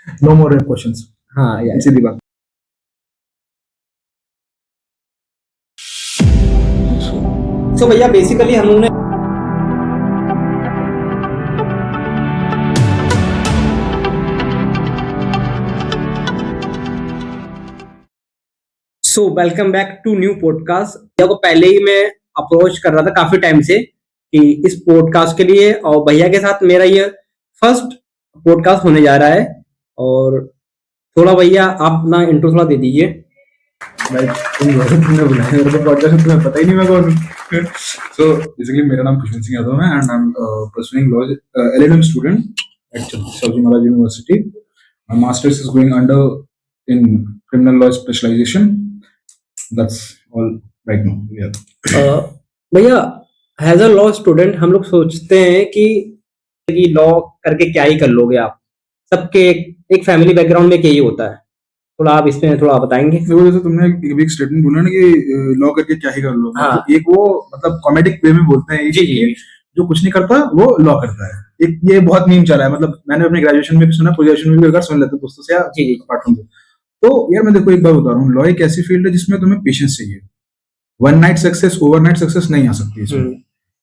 No more questions. हाँ यार, सीधी बात। सो भैया बेसिकली हम लोगों ने so welcome back to new podcast. भैया को पहले ही मैं अप्रोच कर रहा था काफी टाइम से कि इस पॉडकास्ट के लिए, और भैया के साथ मेरा ये फर्स्ट पॉडकास्ट होने जा रहा है। और थोड़ा भैया आप अपना इंट्रो थोड़ा दे दीजिए। भाई तुमने बुलाया मेरे को पॉडकास्ट, तुम्हें पता ही नहीं मैं कौन हूँ। सो बेसिकली मेरा नाम खुशवंत सिंह यादव है and I am pursuing law, LLM student at Shivaji Maharaj University. My master's is going under in criminal law specialization. That's all right now. Yeah. भैया एज अ लॉ स्टूडेंट हम लोग सोचते हैं कि law करके क्या ही कर लोगे आप। सबके एक फैमिली बैकग्राउंड में यही होता है। थोड़ा आप इसमें थोड़ा बताएंगे। देखो जैसे तुमने एक स्टेटमेंट बोला ना कि लॉ करके क्या ही कर लो, हाँ। तो एक वो मतलब कॉमेडिक वे में बोलते हैं जी, जी। जो कुछ नहीं करता वो लॉ करता है। एक ये बहुत मीम चला है, मतलब मैंने अपने ग्रेजुएशन में भी सुना, ग्रेजुएशन में भी अगर सुन लेते दोस्तों से या जी, जी। अपार्ट फ्रॉम तो यार मैं देखो एक बार बता रहा हूँ, लॉ एक ऐसी फील्ड है जिसमें तुम्हें पेशेंस चाहिए। One night success, overnight success नहीं आ सकती इसमें।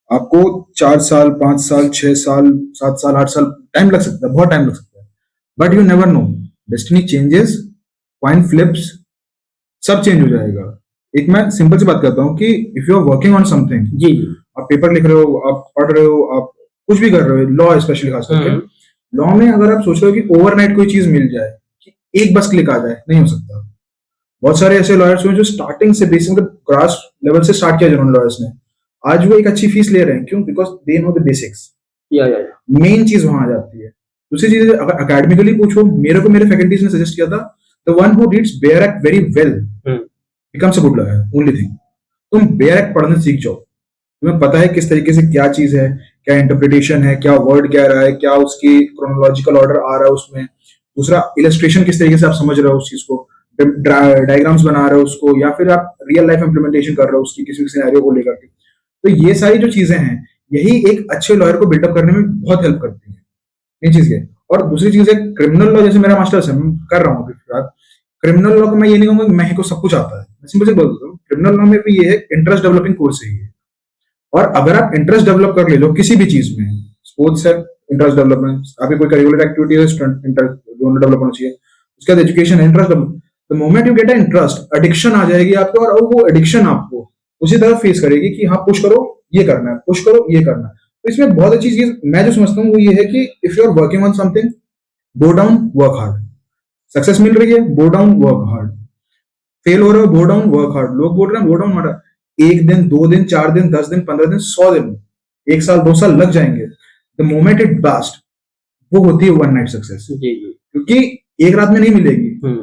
आपको 4 साल, 5 साल, 6 साल, 7 साल, 8 साल टाइम लग सकता है, बहुत टाइम लग सकता है। But you never know, destiny changes, coin flips, सब चेंज हो जाएगा। एक मैं सिंपल सी बात करता हूँ कि if you are working on something, जी, आप पेपर लिख रहे हो, आप पढ़ रहे हो, आप कुछ भी कर रहे हो, लॉ स्पेशली खास करके लॉ में अगर आप सोच रहे हो कि ओवरनाइट कोई चीज मिल जाए, कि एक बस क्लिक आ जाए, नहीं हो सकता। बहुत सारे ऐसे लॉयर्स हुए जो स्टार्टिंग से बेसिक मतलब ग्रास लेवल से स्टार्ट किया जिन्होंने लॉयर्स ने, आज वो एक अच्छी फीस ले रहे हैं। क्यों? Because they know the basics. या मेन चीज वहां आ जाती है। दूसरी चीज अगर अकेडमिकली पूछो, मेरे को मेरे फैकल्टीज ने सजेस्ट किया था, the one who reads bare act very well becomes a good lawyer. Only thing, तुम बेयर एक्ट पढ़ने सीख जाओ, तुम्हें पता है किस तरीके से क्या चीज है, क्या इंटरप्रिटेशन है, क्या वर्ड कह रहा है, क्या उसकी क्रोनोलॉजिकल ऑर्डर आ रहा है उसमें। दूसरा, इलस्ट्रेशन किस तरीके से आप समझ रहे हो उस चीज को, डायग्राम्स बना रहे हो उसको, या फिर आप रियल लाइफ इंप्लीमेंटेशन कर रहे हो उसकी किसी सिनेरियो को लेकर के। तो ये सारी जो चीजें हैं, यही एक अच्छे लॉयर को बिल्डअप करने में बहुत हेल्प करती है। ये चीज है। और दूसरी चीज है क्रिमिनल लॉ, जैसे मेरा मास्टर्स है, मैं कर रहा हूँ क्रिमिनल लॉ को मैं ये नहीं कहूंगा कि मैं को सब कुछ आता है, मैं सिंपल से बोल देता हूँ क्रिमिनल लॉ में भी ये है, इंटरेस्ट डेवलपिंग कोर्स है ये। और अगर आप इंटरेस्ट डेवलप कर ले लो किसी भी चीज में, स्पोर्ट्स है इंटरेस्ट डेवलपमेंट, आपकी कोई करिकुलर एक्टिविटी है इंटरेस्ट डेवलप होना चाहिए, उसके बाद एजुकेशन है interest develop. The moment you get a interest, addiction आ जाएगी आपको, और वो एडिक्शन आपको उसी तरह फेस करेगी कि हाँ पुश करो ये करना है, पुश करो ये करना है। तो इसमें बहुत अच्छी चीज मैं जो समझता हूँ वो ये है कि if you are working on something, go down, work hard. Success मिल रही है, go down, work hard. Fail हो रहे हो, गो डाउन, वर्क हार्ड। लोग बोल रहे हैं गो डाउन मत, एक दिन, 2 दिन, 4 दिन, 10 दिन, 15 दिन, 100 दिन, 1 साल, 2 साल लग जाएंगे। द मोमेंट इट ब्लास्ट, वो होती है वन नाइट सक्सेस। क्योंकि एक रात में नहीं मिलेगी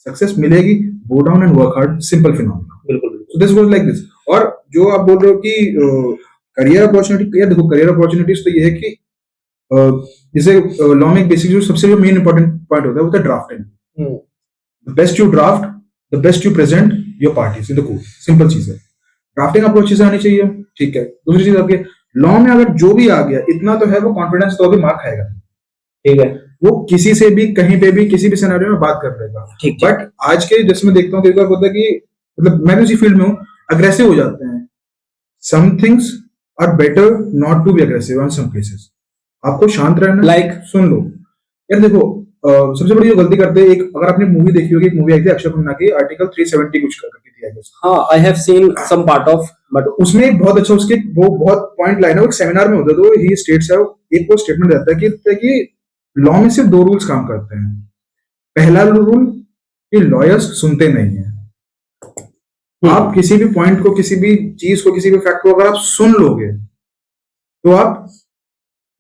सक्सेस, मिलेगी go down and work hard, simple phenomena. बिल्कुल। So this was like this. और जो आप बोल रहे हो कि करियर अपॉर्चुनिटी, यार देखो करियर अपॉर्चुनिटीज तो ये है कि जैसे लॉ में बेसिक जो सबसे जो मेन इंपॉर्टेंट पॉइंट होता है वो है drafting. The best you draft, the best you present your parties in the court. Simple चीज है, ड्राफ्टिंग आपको अच्छे से आनी चाहिए, ठीक है। दूसरी चीज आपके लॉ में अगर जो भी आ गया इतना तो है, वो कॉन्फिडेंस तो भी मार्क खाएगा, ठीक है। वो किसी से भी कहीं पे भी किसी भी सिनेरियो में बात कर लेगा। बट आज के जैसे मैं देखता हूँ कई बार होता है कि मतलब मैं भी उसी फील्ड में हूँ, अग्रेसिव हो जाते हैं। Some things are better not to be aggressive on some places. आपको शांत रहना, लाइक सुन लो। यार देखो सबसे बड़ी जो गलती करते हैं, एक अगर आपने मूवी देखी होगी, एक मूवी आई थी अक्षय खन्ना की, आर्टिकल 370 कुछ करके थी आई गेस। हाँ, I have seen some part of, but उसमें एक बहुत अच्छा उसके वो बहुत पॉइंट लाइन है, वो एक सेमिनार में होता है, तो ही स्टेट्स है, एक वो स्टेटमेंट रहता है कि लॉ में सिर्फ 2 रूल्स काम करते हैं। पहला रूल कि लॉयर्स सुनते नहीं है। आप किसी भी पॉइंट को, किसी भी चीज को, किसी भी फैक्ट को अगर आप सुन लोगे तो आप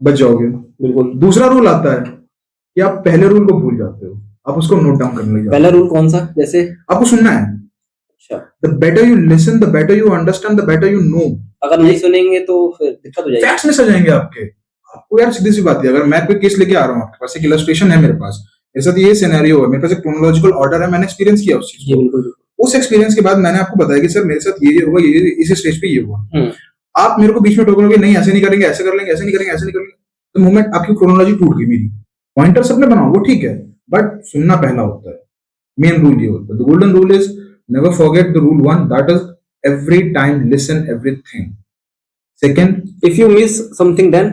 बच जाओगे। बिल्कुल। दूसरा रूल आता है कि आप पहले रूल को भूल जाते हो, आप उसको नोट डाउन करने लगे। पहला रूल कौन सा? जैसे आपको सुनना है। अच्छा, the better you listen, the better you understand, the better you know. अगर नहीं सुनेंगे तो फिर दिक्कत हो जाएगी, फैक्ट्स मिस हो जाएंगे आपके। आपको यार सीधी सी बात है, अगर मैं कोई केस लेके आ रहा हूँ, आपके पास एक इलस्ट्रेशन है, मेरे पास मेरे साथ ये सिनेरियो है, मेरे पास एक क्रोनोलॉजिकल ऑर्डर है, मैंने एक्सपीरियंस किया उस चीज को। उस एक्सपीरियंस के बाद मैंने आपको बताया कि सर मेरे साथ ये हुआ, ये इस स्टेज पे ये हुआ। आप मेरे को बीच में टोकोगे, नहीं ऐसे नहीं करेंगे, ऐसे कर लेंगे, ऐसे नहीं करेंगे, ऐसे नहीं करेंगे, तो मोमेंट आपकी क्रोनोलॉजी टूट गई। मेरी पॉइंटर सबने बनाओ, वो ठीक है, बट सुनना पहला होता है, मेन रूल ये होता है। The golden rule is never forget the rule one, that is every time listen everything. Second, if you miss something then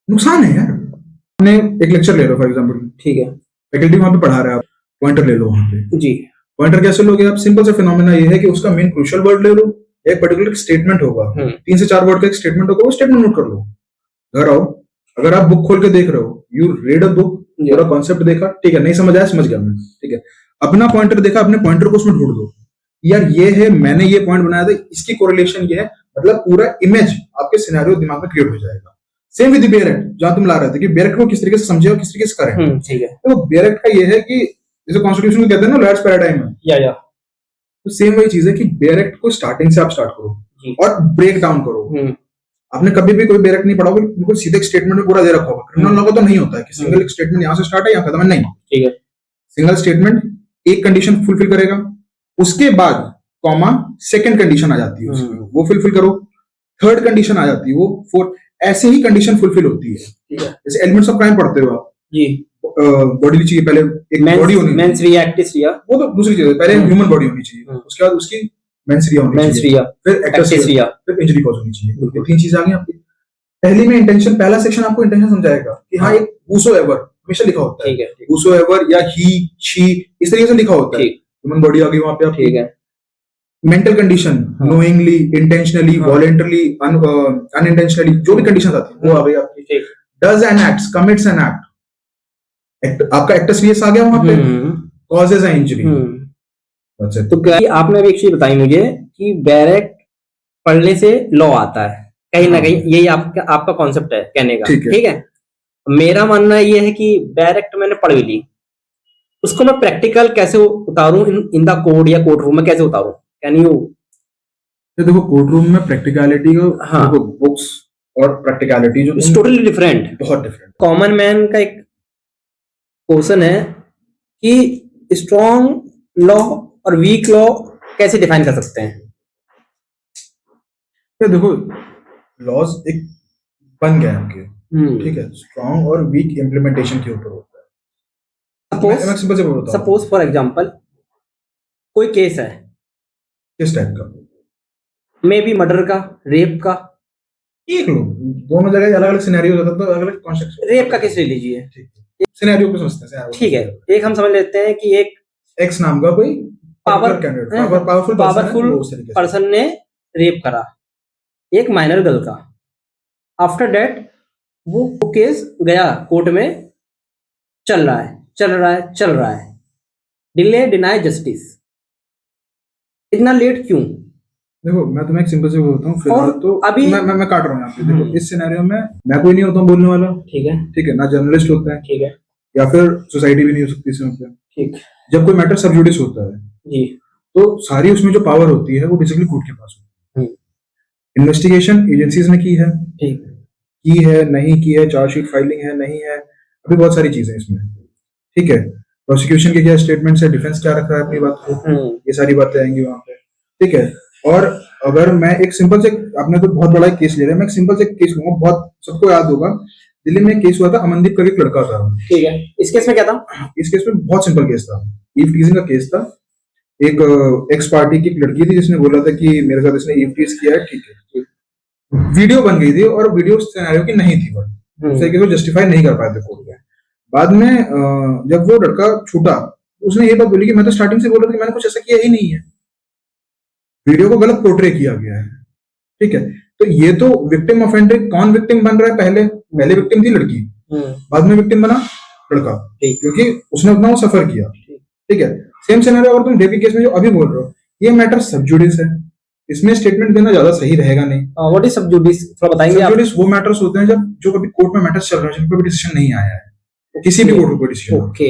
नुकसान है यार। आपने एक लेक्चर ले रहे हो फॉर एग्जांपल, ठीक है फैकल्टी वहां पे पढ़ा रहा है, आप पॉइंटर ले लो वहां पे। जी। पॉइंटर कैसे लोगे आप? सिंपल सा फिनोमेना ये है कि उसका मेन क्रूशियल वर्ड ले लो, एक पर्टिकुलर स्टेटमेंट होगा, 3 से 4 वर्ड का एक स्टेटमेंट होगा, वो स्टेटमेंट नोट कर लो। घर आओ, अगर आप बुक खोल के देख रहे हो, यू रीड अ बुक, पूरा कॉन्सेप्ट देखा, ठीक है, नहीं समझ आया, समझ गया मैं, ठीक है, अपना पॉइंटर देखा, अपने पॉइंटर को उसमें ढूंढ दो, यार ये है, मैंने ये पॉइंट बनाया था, इसकी कोरिलेशन ये है, मतलब पूरा इमेज आपके सिनेरियो दिमाग में क्रिएट हो जाएगा। सेम विद बेयरक्ट, जहां तुम ला रहे थे कि बेयरक्ट को किस तरीके से समझे और किस तरीके से करें, ठीक है। तो बेयरक्ट का ये है कि जैसे कॉन्स्टिट्यूशन को कहते हैं ना लॉयड्स पैराडाइम में, या तो सेम वही चीज है कि बेयरक्ट को स्टार्टिंग से आप स्टार्ट करो और ब्रेक डाउन करो। आपने कभी भी कोई बेयरक्ट नहीं पढ़ा होगा, बिल्कुल सीधे एक स्टेटमेंट में पूरा दे रखा होगा। क्रिमिनल लॉ का तो नहीं होता है कि सिंगल स्टेटमेंट यहां से स्टार्ट है, यहां खत्म है, नहीं, ठीक है। सिंगल स्टेटमेंट एक कंडीशन फुलफिल करेगा, उसके बाद कॉमा सेकंड कंडीशन आ जाती है उसकी, वो फुलफिल करो, थर्ड कंडीशन आ जाती है, वो फोर्थ, ऐसे ही कंडीशन फुलफिल होती है। ठीक है, जैसे एलिमेंट्स ऑफ क्राइम पढ़ते हो आप जी, बॉडी चाहिए, पहले एक बॉडी होनी मेंस रिया, एक्टिस रिया, वो तो दूसरी चीज है, पहले ह्यूमन बॉडी होनी चाहिए, उसके बाद उसकी मेंस रिया होनी चाहिए, फिर एक्टिस रिया, फिर इंजरी कॉज होनी चाहिए। ये 3 चीजें आ गई आपकी। पहले में इंटेंशन, पहला सेक्शन आपको इंटेंशन समझाएगा कि हाँ, एक whosoever हमेशा लिखा होता है, whosoever या he she इस तरीके से लिखा होता है। ह्यूमन बॉडी आ गई वहां पे आपकी, ठीक है। Mental condition, knowingly, intentionally, voluntarily, unintentionally, जो भी कंडीशन आती है वो आ गई आपकी। Does and acts, commits and act, आपका एक्टस रियस आ गया वहां पे, कॉजेज एंड इंजरी। अच्छा, तो क्या आपने एक चीज बताई मुझे कि डायरेक्ट पढ़ने से लॉ आता है, कहीं ना कहीं यही आपका कॉन्सेप्ट है कहने का, ठीक है। मेरा मानना ये है कि डायरेक्ट मैंने पढ़ भी ली, उसको मैं प्रैक्टिकल कैसे उतारूं इन द कोड या कोर्ट रूम में कैसे उतारूं, कैन यू? देखो कोर्ट रूम में प्रैक्टिकलिटी को, देखो बुक्स और प्रैक्टिकलिटी जो टोटली डिफरेंट, बहुत डिफरेंट। कॉमन मैन का एक क्वेश्चन है कि स्ट्रॉन्ग लॉ और वीक लॉ कैसे डिफाइन कर सकते हैं? देखो लॉज एक बन गए आपके, ठीक है, स्ट्रॉन्ग और वीक इम्प्लीमेंटेशन के ऊपर होता है। सपोज फॉर एग्जांपल कोई केस है, किस टाइप का? मे बी मर्डर का, रेप का, एक लो, दोनों जगह अलग अलग सिनेरियो होता है, तो अलग अलग कॉन्सेप्ट। रेप का केस ले लीजिए, ठीक है, सिनेरियो को समझते हैं, ठीक है। एक हम समझ लेते हैं कि एक एक्स नाम का कोई पावरफुल पर्सन ने रेप करा एक माइनर गर्ल का। आफ्टर दैट वो केस गया कोर्ट में, चल रहा है, डिले डिनाई जस्टिस, इतना लेट क्यों? देखो मैं तुम्हें एक सिंपल से बोलता हूँ, फिलहाल तो अभी मैं काट रहा हूँ यहाँ पे। देखो इस सिनेरियो में मैं कोई नहीं होता हूँ बोलने वाला, ठीक है, ना जर्नलिस्ट होता है, ठीक है, या फिर सोसाइटी भी नहीं हो सकती इसमें, ठीक। जब कोई मैटर सब जुडिस होता है जी, तो सारी उसमें जो पावर होती है वो बेसिकली कोर्ट के पास होती है। इन्वेस्टिगेशन एजेंसीज ने की है, की है, नहीं की है, चार्जशीट फाइलिंग है, नहीं है, अभी बहुत सारी चीजें इसमें, ठीक है। प्रोसिक्यूशन के क्या स्टेटमेंट्स है, डिफेंस क्या रख रहा है अपनी बात को, ये सारी बातें आएंगी वहां पे, ठीक है। और अगर मैं एक सिंपल से, आपने तो बहुत बड़ा केस ले रहा है, मैं एक सिंपल से केस लूंगा, बहुत सबको याद होगा, दिल्ली में एक केस हुआ था, अमनदीप करके एक लड़का था, ठीक है। इस केस में क्या था? इस केस में बहुत सिंपल केस था, ईव टीजिंग का केस था। एक एक्स पार्टी की एक लड़की थी जिसने बोला था कि मेरे साथ इसने ईव टीज किया है, ठीक है, वीडियो बन गई थी और वीडियो सिनेरियो की नहीं थी, बट उस तरीके को जस्टिफाई नहीं कर पाए थे कोर्ट में। बाद में जब वो लड़का छूटा, उसने ये बात बोली कि मैं तो स्टार्टिंग से बोल रहा था कि मैंने कुछ ऐसा किया ही नहीं है, वीडियो को गलत पोर्ट्रे किया गया है, ठीक है। तो ये तो विक्टिम ऑफेंडर, कौन विक्टिम बन रहा है? पहले विक्टिम थी लड़की, बाद में विक्टिम बना लड़का, क्योंकि उसने उतना वो सफर किया, ठीक है। सेम सिनेरियो अगर तुम रेप के केस में जो अभी बोल रहे हो, ये मैटर सब जुडिस है, इसमें स्टेटमेंट देना ज्यादा सही रहेगा नहीं। व्हाट इज सब जुडिस, थोड़ा बताएंगे आप? सब जुडिस वो मैटर्स होते हैं जब जो कभी कोर्ट में मैटर्स चल रहे हैं, जिन पर भी डिसीजन नहीं आया है, किसी भी कोर्ट में कोई डिसीजन, ओके,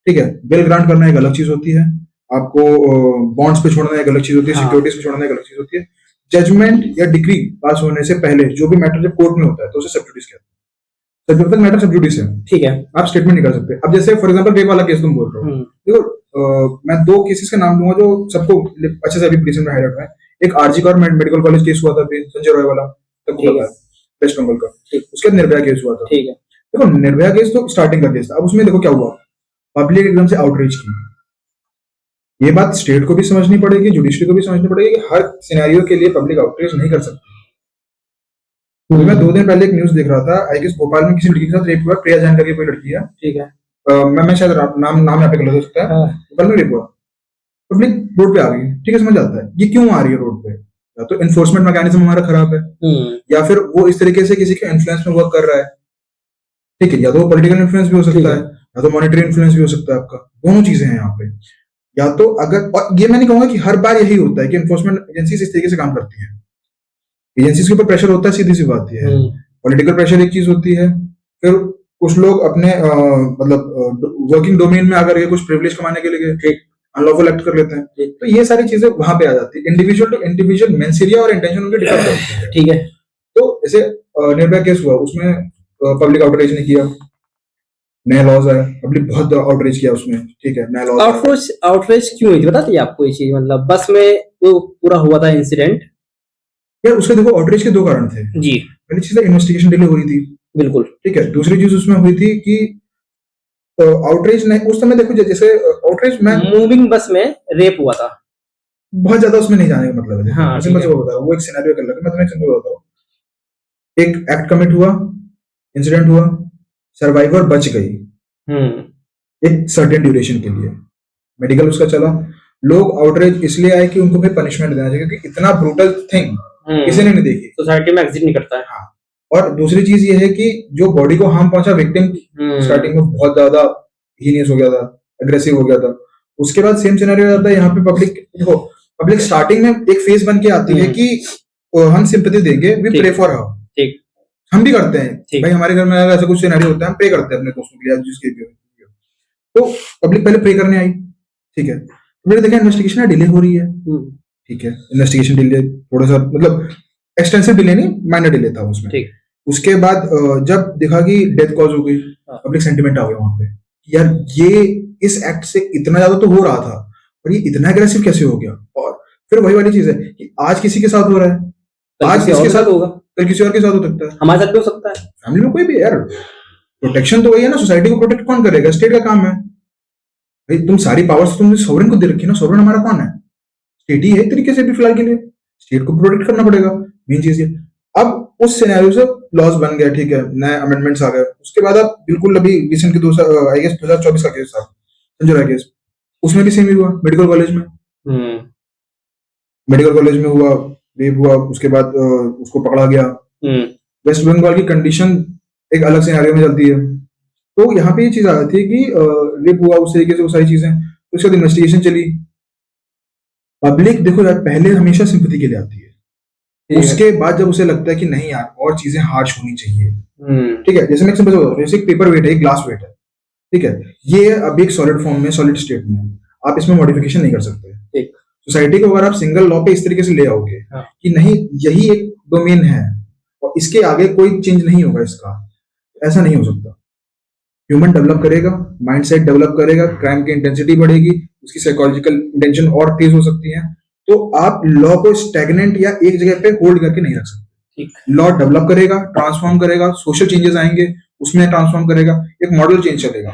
ठीक है। बेल ग्रांट करना एक अलग चीज होती है, आपको बॉन्ड्स पे छोड़ना एक अलग चीज होती है, सिक्योरिटीज पे छोड़ना एक अलग चीज होती है। जजमेंट या डिक्री पास होने से पहले जो भी मैटर जब कोर्ट में होता है तो उसे सब जुडिस कहते हैं। तो जब तक मैटर सब जुडिस है, ठीक है, आप स्टेटमेंट नहीं कर सकते। अब जैसे फॉर एग्जांपल रेप वाला केस तुम बोल रहे हो, देखो मैं 2 केसेस का नाम दूंगा जो सबको अच्छे से अभी प्रीसेंट में हाईलाइट हुआ है। एक आरजी का मेडिकल कॉलेज केस हुआ था, संजय रॉय वाला, सबको पता है, वेस्ट बंगाल का। उसके बाद निर्भया केस हुआ था, ठीक है। देखो निर्भया केस तो स्टार्टिंग का केस था। अब उसमें देखो क्या हुआ, पब्लिक एकदम से आउटरीच की। ये बात स्टेट को भी समझनी पड़ेगी, जुडिशरी को भी समझनी पड़ेगी कि हर सिनेरियो के लिए पब्लिक आउटरीच नहीं कर सकती। तो मैं 2 दिन पहले एक न्यूज देख रहा था, आई गेस भोपाल में किसी लड़की के साथ रेप हुआ, प्रिया जैन करके कोई लड़की है, ठीक है। मैं शायद नाम नाम यहाँ पे गलत हो सकता है, भोपाल में रेप हुआ, पब्लिक रोड पे आ गई, ठीक है, समझ आता है ये क्यों आ रही है रोड पे, या तो इन्फोर्समेंट मैकेनिज्म हमारा खराब है, या फिर वो इस तरीके से किसी के इन्फ्लुएंस में वर्क कर रहा है, ठीक है, या तो पॉलिटिकल इन्फ्लुएंस भी हो सकता है, या तो मॉनेटरी इन्फ्लुएंस भी हो सकता है, आपका दोनों चीजें हैं यहाँ पे। या तो अगर, और ये मैं नहीं कहूंगा कि हर बार यही होता है कि इन्फोर्समेंट एजेंसीज इस तरीके से काम करती है, एजेंसीज के ऊपर प्रेशर होता है, सीधी सी बात ये है, पॉलिटिकल प्रेशर एक चीज होती है, फिर कुछ लोग अपने मतलब वर्किंग डोमेन में अगर ये कुछ प्रिविलेज कमाने के लिए अनलॉफुल एक्ट कर लेते हैं, तो ये सारी चीजें वहां पे आ जाती है। इंडिविजुअल टू इंडिविजुअल मेंसिरिया और इंटेंशन उनके डिफर करते हैं, ठीक है। तो जैसे निर्भया केस हुआ, उसमें पब्लिक आउटरीच नहीं किया, नया लॉज है, पब्लिक बहुत आउटरीच किया उसमें, ठीक है, नया लॉज आउटरीच क्यों हुई थी बता दिया आपको ये चीज, मतलब बस में वो पूरा हुआ था इंसिडेंट यार, उसके देखो आउटरीच के 2 कारण थे जी। पहली चीज इन्वेस्टिगेशन डिले हो रही थी, बिल्कुल, ठीक है, दूसरी चीज उसमें हुई थी कि आउटरीच नहीं, उस समय देखो जैसे आउटरीच में मूविंग बस में रेप हुआ था, बहुत ज्यादा उसमें नहीं जाने का मतलब है, हाँ, मैं बता रहा हूँ, वो एक सिनेरियो कर लगा, मैं तुम्हें सिंपल बता रहा हूँ, एक एक्ट कमिट हुआ, इंसिडेंट हुआ, सर्वाइवर बच गई एक सर्टेन ड्यूरेशन के लिए, मेडिकल उसका चला, लोग आउटरीच इसलिए आए कि उनको भाई पनिशमेंट देना चाहिए, क्योंकि इतना ब्रूटल थिंग किसी ने नहीं देखी, सोसाइटी में एग्जिस्ट नहीं करता है। हाँ, और दूसरी चीज ये है कि जो बॉडी को हार्म पहुंचा विक्टिम, स्टार्टिंग में बहुत ज्यादा हीनियस हो गया था, अग्रेसिव हो गया था, उसके बाद सेम सिनेरियो आता है यहाँ पे, पब्लिक देखो, पब्लिक स्टार्टिंग में एक फेज बन के आती है कि हम सिंपैथी देंगे, वी प्रे फॉर हर, ठीक, हम भी करते हैं भाई, हमारे घर में अगर ऐसा कुछ सिनेरियो होता है हम प्रे करते हैं अपने दोस्तों के लिए, जिसके भी, तो पब्लिक पहले प्रे करने आई, ठीक है, मैंने देखा इन्वेस्टिगेशन डिले हो रही है, ठीक है, इन्वेस्टिगेशन डिले थोड़ा सा मतलब एक्सटेंसिव डिले नहीं, माइनर डिले था उसमें, ठीक, उसके बाद जब देखा कि डेथ कॉज हो गई, पब्लिक सेंटिमेंट आ गया वहां पे, यार ये इस एक्ट से इतना ज्यादा तो हो रहा था, और ये इतना एग्रेसिव कैसे हो गया, और फिर वही वाली चीज है कि आज किसी के साथ हो रहा है, आज किसके साथ होगा, कल किसी और के साथ हो सकता है, हमारे साथ भी हो सकता है, फैमिली में कोई भी, यार प्रोटेक्शन तो वही है ना, सोसाइटी को प्रोटेक्ट कौन करेगा, स्टेट का काम है भाई, तुम सारी पावर्स तुमने सॉवरेन को दे रखी है ना, सॉवरेन हमारा कौन है, स्टेट ही है एक तरीके से भी फिलहाल के लिए, स्टेट को प्रोटेक्ट करना पड़ेगा, मेन चीज ये। अब उस सिनेरियो से लॉस बन गया, ठीक है, नए अमेंडमेंट्स आ गए, उसके बाद अब बिल्कुल अभी रिसेंट के आई गेस 2024 का केस था संजय राय केस, उसमें भी सेम ही हुआ, मेडिकल कॉलेज में, मेडिकल कॉलेज में हुआ, रेप हुआ, उसके बाद उसको पकड़ा गया, वेस्ट बंगाल की कंडीशन एक अलग सिनेरियो में चलती है, तो यहाँ पे ये चीज आ जाती है कि रेप हुआ उस तरीके से, वो सारी चीजें, उसके बाद इन्वेस्टिगेशन चली, पब्लिक देखो यार पहले हमेशा सिंपैथी के लिए आती है, उसके बाद जब उसे लगता है कि नहीं यार और चीजें हार्श होनी चाहिए, ठीक है, जैसे मैं सिंपल बता रहा हूँ, जैसे एक पेपर वेट है, एक ग्लास वेट है, ठीक है, ये अभी एक सॉलिड फॉर्म में, सॉलिड स्टेट में, आप इसमें मॉडिफिकेशन नहीं कर सकते, ठीक, सोसाइटी को अगर आप सिंगल लॉ पे इस तरीके से ले आओगे कि नहीं यही एक डोमेन है और इसके आगे कोई चेंज नहीं होगा इसका, ऐसा नहीं हो सकता, ह्यूमन डेवलप करेगा, माइंडसेट डेवलप करेगा, क्राइम की इंटेंसिटी बढ़ेगी, उसकी साइकोलॉजिकल इंटेंशन और तेज हो सकती है, तो आप लॉ को स्टैग्नेंट या एक जगह पे होल्ड करके नहीं रख सकते, लॉ डेवलप करेगा, ट्रांसफॉर्म करेगा, सोशल चेंजेस आएंगे, उसमें ट्रांसफॉर्म करेगा, एक मॉडल चेंज चलेगा,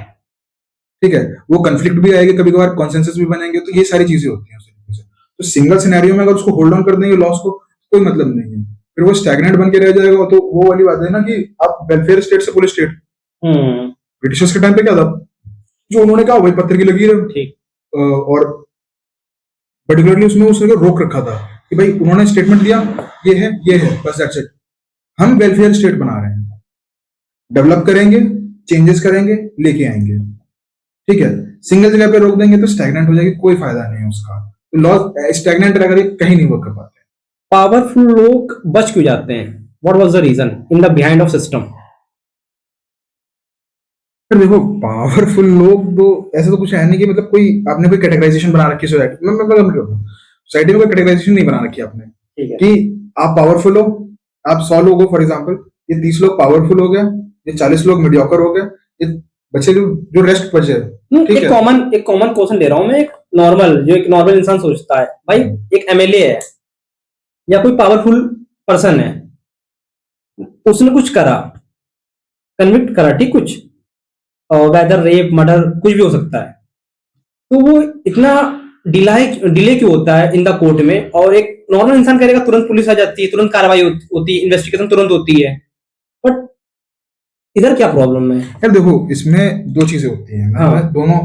ठीक है, वो कंफ्लिक्ट भी आएगी, कभी कभार कॉन्सेंसस भी बनेंगे, तो ये सारी चीजें होती हैं उस तरीके से, तो सिंगल सिनेरियो में अगर उसको होल्ड ऑन कर देंगे लॉस को, कोई मतलब नहीं है, फिर वो स्टैग्नेंट बन के रह जाएगा, तो वो वाली बात है ना कि आप वेलफेयर स्टेट से पुलिस स्टेट, ब्रिटिशर्स के टाइम पे क्या था, जो उन्होंने कहा वही पत्थर की लकीर है, ठीक, और पर्टिकुलरली उसमें उसने रोक रखा था कि भाई उन्होंने स्टेटमेंट दिया, ये है बस दैट्स इट, हम वेलफेयर स्टेट बना रहे हैं, डेवलप करेंगे, चेंजेस करेंगे, लेके आएंगे, ठीक है, सिंगल जगह पे रोक देंगे तो स्टैग्नेंट हो जाएगी, कोई फायदा नहीं है उसका, तो लॉ स्टैग्नेंट रह कहीं नहीं वर्क कर पाते। पावरफुल लोग बच क्यों जाते हैं, what was the reason in the behind of system? देखो पावरफुल लोग तो ऐसा तो कुछ है नहीं कि मतलब कोई आपने कोई कैटेगराइजेशन बना रखी है सोसाइटी में, सोसाइटी में कोई कैटेगराइजेशन नहीं बना रखी आपने कि आप पावरफुल हो, आप 100 लोग हो फॉर एग्जांपल, ये 30 लोग पावरफुल हो गया, ये 40 लोग मीडियोकर हो गया, ये बचे जो रेस्ट बचे, एक कॉमन क्वेश्चन ले रहा हूं मैं, एक नॉर्मल इंसान सोचता है, भाई एक एमएलए है या कोई पावरफुल पर्सन है, उसने कुछ करा, कन्विक्ट करा, ठीक, कुछ वेदर रेप मर्डर कुछ भी हो सकता है, तो वो इतना डिले क्यों होता है इन द कोर्ट में? और एक नॉर्मल इंसान करेगा, तुरंत पुलिस आ जाती है, तुरंत कार्रवाई होती है, इन्वेस्टिगेशन तुरंत होती है, बट इधर क्या प्रॉब्लम है? यार देखो, इसमें दो चीजें होती हैं। हाँ। मैं दोनों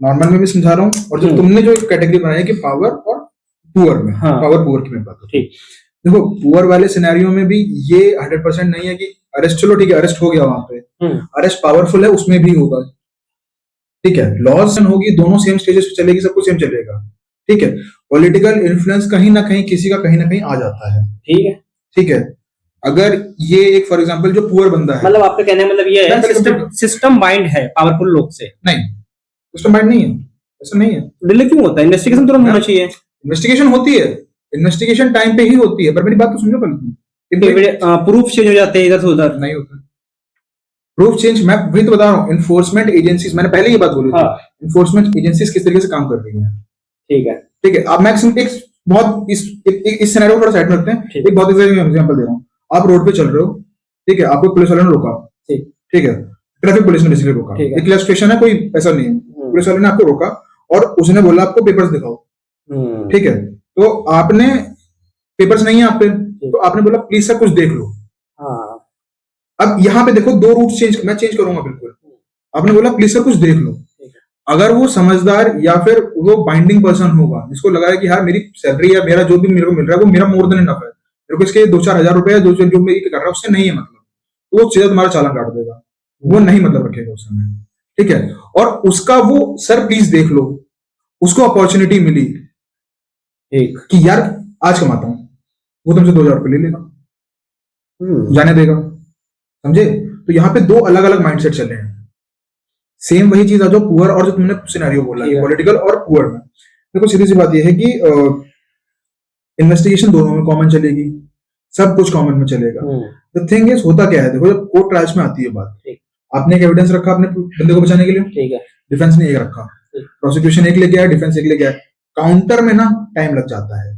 नॉर्मल में भी समझा रहा हूँ, और जो तुमने जो एक कैटेगरी बनाई है कि पावर और पुअर में, हाँ। पावर पुअर की मैं बात करूँ, ठीक। देखो पुअर वाले सिनेरियो में भी ये 100% नहीं है कि अरेस्ट, चलो ठीक है अरेस्ट हो गया वहां पे, अरेस्ट पावरफुल है उसमें भी होगा, ठीक है, लॉज होगी, दोनों सेम स्टेजेस पे चलेगी, सब कुछ सेम चलेगा, ठीक है। पॉलिटिकल इन्फ्लुएंस कहीं ना कहीं किसी का कहीं ना कहीं आ जाता है, ठीक है, ठीक है। अगर ये एक फॉर एग्जांपल जो पुअर बंदा है, मतलब आपका कहने का मतलब ये है सिस्टम बाइंड है पावरफुल लोग से? नहीं, सिस्टम बाइंड नहीं है, ऐसा नहीं है। डिले क्यों होता है? इन्वेस्टिगेशन तुरंत होना चाहिए। इन्वेस्टिगेशन होती है, इन्वेस्टिगेशन टाइम पे ही होती है, पर मेरी बात तो समझो पहले तुम। प्रूफ चेंज हो जाते हैं इधर से उधर, नहीं होता प्रूफ चेंज। मैं वही तो बता रहा हूँ, इन्फोर्समेंट एजेंसीज, मैंने पहले ये बात बोली थी, इन्फोर्समेंट एजेंसीज किस तरीके से काम कर रही हैं, ठीक है, ठीक है। अब मैं एक बहुत इस सिनेरियो को थोड़ा साइड में रखते हैं, एक बहुत एग्जांपल दे रहा हूँ। आप रोड पे चल रहे हो, ठीक है, आपको पुलिस वाले ने रोका, ठीक है, ट्रैफिक पुलिस ने बेसिकली रोका, एक क्लियर स्टेशन है, कोई ऐसा नहीं है, पुलिस वाले ने आपको रोका और उसने बोला आपको पेपर्स दिखाओ, ठीक है, तो आपने पेपर्स नहीं है आप पे, तो आपने बोला प्लीज सर कुछ देख लो। अब यहाँ पे देखो दो रूट चेंज, मैं चेंज करूंगा बिल्कुल। आपने बोला प्लीज सर कुछ देख लो, अगर वो समझदार या फिर वो बाइंडिंग पर्सन होगा जिसको लगा है कि हाँ मेरी सैलरी या मेरा जो भी मेरे को मिल रहा है वो मेरा मोर देन इनफ है, मेरे को इसके 2-4 हजार रुपए जो जो मैं कर रहा हूँ उससे नहीं है मतलब, तो वो सीधा तुम्हारा चालान काट देगा, वो नहीं मतलब रखेगा उस समय, ठीक है। और उसका वो सर प्लीज देख लो, उसको अपॉर्चुनिटी मिली कि यार आज कमाता हूं, वो तुमसे 2,000 रुपये ले लेगा, जाने देगा, समझे। तो यहाँ पे दो अलग अलग माइंडसेट चले हैं। सेम वही चीज है जो पुअर और जो तुमने सिनेरियो बोला पॉलिटिकल और पुअर में। देखो सीधी सी बात यह है कि इन्वेस्टिगेशन दोनों में कॉमन चलेगी, सब कुछ कॉमन में चलेगा। द थिंग इज होता क्या है, देखो जब कोर्ट ट्रायल्स में आती है बात, आपने एक एविडेंस रखा अपने बंदे को बचाने के लिए, ठीक है, डिफेंस ने एक रखा, प्रोसिक्यूशन एक लेके आया, डिफेंस एक लेके आया, काउंटर में ना टाइम लग जाता है,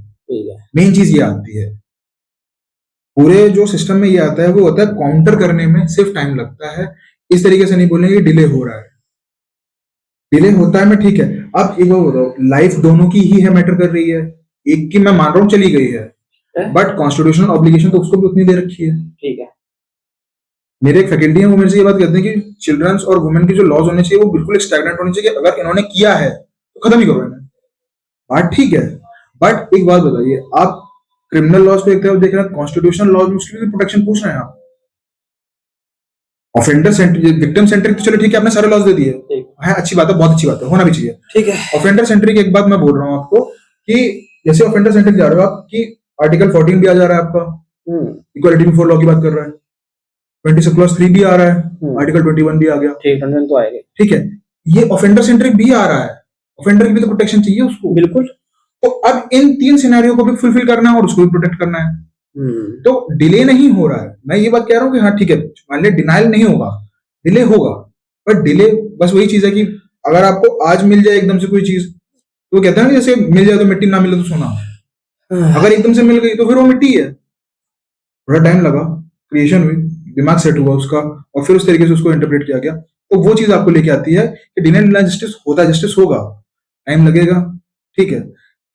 मेन चीज ये आती है पूरे जो सिस्टम में ये आता है, वो होता है काउंटर करने में सिर्फ टाइम लगता है। इस तरीके से नहीं बोलेंगे डिले हो रहा है, डिले होता है मैं ठीक है। अब एक बात बताओ, लाइफ दोनों की ही है मैटर कर रही है, एक की मैं मान रहा हूँ चली गई है, बट कॉन्स्टिट्यूशनल ऑब्लिगेशन तो उसको भी उतनी दे रखी है, ठीक है। मेरे एक फैकल्टी है, वो मेरे से ये बात कहते हैं कि चिल्ड्रंस और वुमेन के जो लॉज होने चाहिए वो बिल्कुल स्टैग्नेंट होने चाहिए, अगर इन्होंने किया है तो खत्म ही करो इन्हें, बात ठीक है। बट एक बात बताइए, आप क्रिमिनल लॉज को एक तरफ देख रहे हैं, कॉन्स्टिट्यूशनल लॉज में उसकी भी प्रोटेक्शन पूछ रहे हैं आप। ऑफेंडर सेंट्रिक, विक्टिम सेंट्रिक तो चलो ठीक है, आपने सारे लॉज दे दिए, है अच्छी बात है, बहुत अच्छी बात है, होना भी चाहिए, ठीक है। ऑफेंडर सेंट्रिक एक बात मैं बोल रहा हूँ आपको कि जैसे ऑफेंडर सेंट्रिक जा रहे हो आप कि आर्टिकल 14 भी आ जा रहा है आपका, इक्वालिटी बिफोर लॉ की बात कर रहा है, 26 क्लॉज 3 भी आ रहा है, आर्टिकल 21 भी आ गया, तो आएगा, ठीक है। ये ऑफेंडर सेंट्रिक भी आ रहा है, ऑफेंडर की भी तो प्रोटेक्शन चाहिए उसको, बिल्कुल। तो अब इन तीन सिनेरियो को भी फुलफिल करना है और उसको भी प्रोटेक्ट करना है, तो डिले नहीं हो रहा है। मैं ये बात कह रहा हूँ कि हाँ ठीक है, मान लिया डिनाइल नहीं होगा, डिले होगा, बट डिले बस वही चीज है कि अगर आपको आज मिल जाए एकदम से कोई चीज, तो कहते हैं जैसे मिल जाए तो मिट्टी, ना मिले तो सोना, अगर एकदम से मिल गई तो फिर वो मिट्टी है। थोड़ा टाइम लगा, क्रिएशन हुई, दिमाग सेट हुआ उसका, और फिर उस तरीके से उसको इंटरप्रेट किया गया, तो वो चीज आपको लेके आती है कि डिनाइल जस्टिस होता है, जस्टिस होगा, टाइम लगेगा, ठीक है।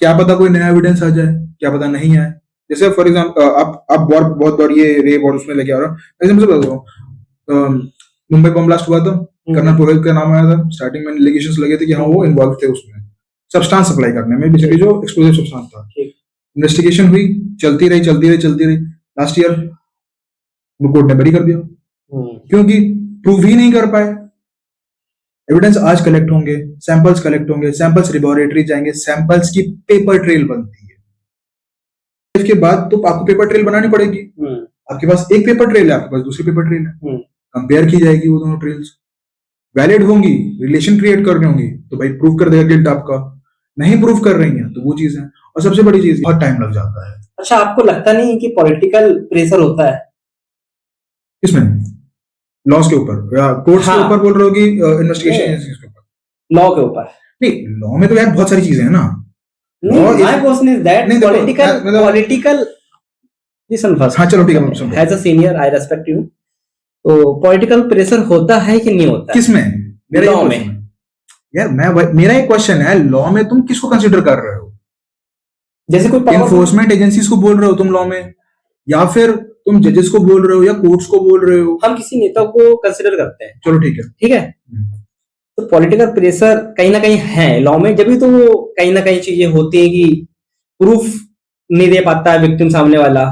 क्या पता कोई नया एविडेंस आ जाए, क्या पता नहीं आए। जैसे फॉर एग्जाम्पल आप बहुत बार ये रेप और उसमें लेके आ रहा हूँ, एग्जाम्पल बता रहा हूँ, मुंबई बम ब्लास्ट हुआ था, कर्नल पुरोहित का नाम आया था, स्टार्टिंग में एलिगेशंस लगे थे कि हाँ वो इन्वॉल्व थे उसमें, सब्सटेंस सप्लाई करने में, बेसिकली जो एक्सप्लोजिव सब्सटेंस था। इन्वेस्टिगेशन हुई, चलती रही, लास्ट ईयर कोर्ट ने बरी कर दिया, क्योंकि प्रूव ही नहीं कर पाए। एविडेंस आज कलेक्ट होंगे, सैंपल्स कलेक्ट होंगे, सैंपल्स लेबोरेटरी जाएंगे, सैंपल्स की पेपर ट्रेल बनती है, इसके बाद तो आपको पेपर ट्रेल बनानी पड़ेगी। आपके पास एक पेपर ट्रेल है, आपके पास दूसरी पेपर ट्रेल है, कंपेयर की जाएगी, वो दोनों ट्रेल्स वैलिड होंगी, रिलेशन क्रिएट कर रही होंगी, तो भाई प्रूव कर देगा गिल्ट आपका। नहीं प्रूव कर रही है तो वो चीज है। और सबसे बड़ी चीज, बहुत टाइम लग जाता है। अच्छा, आपको लगता नहीं कि पॉलिटिकल प्रेशर होता है इसमें लॉस के ऊपर या कोर्ट्स के ऊपर बोल रहे हो कि इन्वेस्टिगेशन एजेंसीज के ऊपर, लॉ के ऊपर? नहीं, लॉ में तो यार बहुत सारी चीजें हैं ना। My question is that political listen first. हाँ चलो ठीक है, As a senior I respect you. तो पॉलिटिकल प्रेशर होता है कि नहीं होता? किसमें? मेरा Law ये में। question है। यार मेरा एक क्वेश्चन है, लॉ में तुम किसको कंसिडर कर रहे हो? जैसे कोई power- इन्फोर्समेंट एजेंसीज को बोल रहे हो तुम लॉ में, या फिर तुम जजेस को बोल रहे हो, या कोर्ट्स को बोल रहे हो? हम किसी नेता को कंसिडर करते हैं, चलो ठीक है। ठीक है। तो पॉलिटिकल प्रेशर कहीं ना कहीं है लॉ में, जब भी तो वो कहीं ना कहीं चीजें होती है कि प्रूफ नहीं दे पाता है विक्टिम सामने वाला,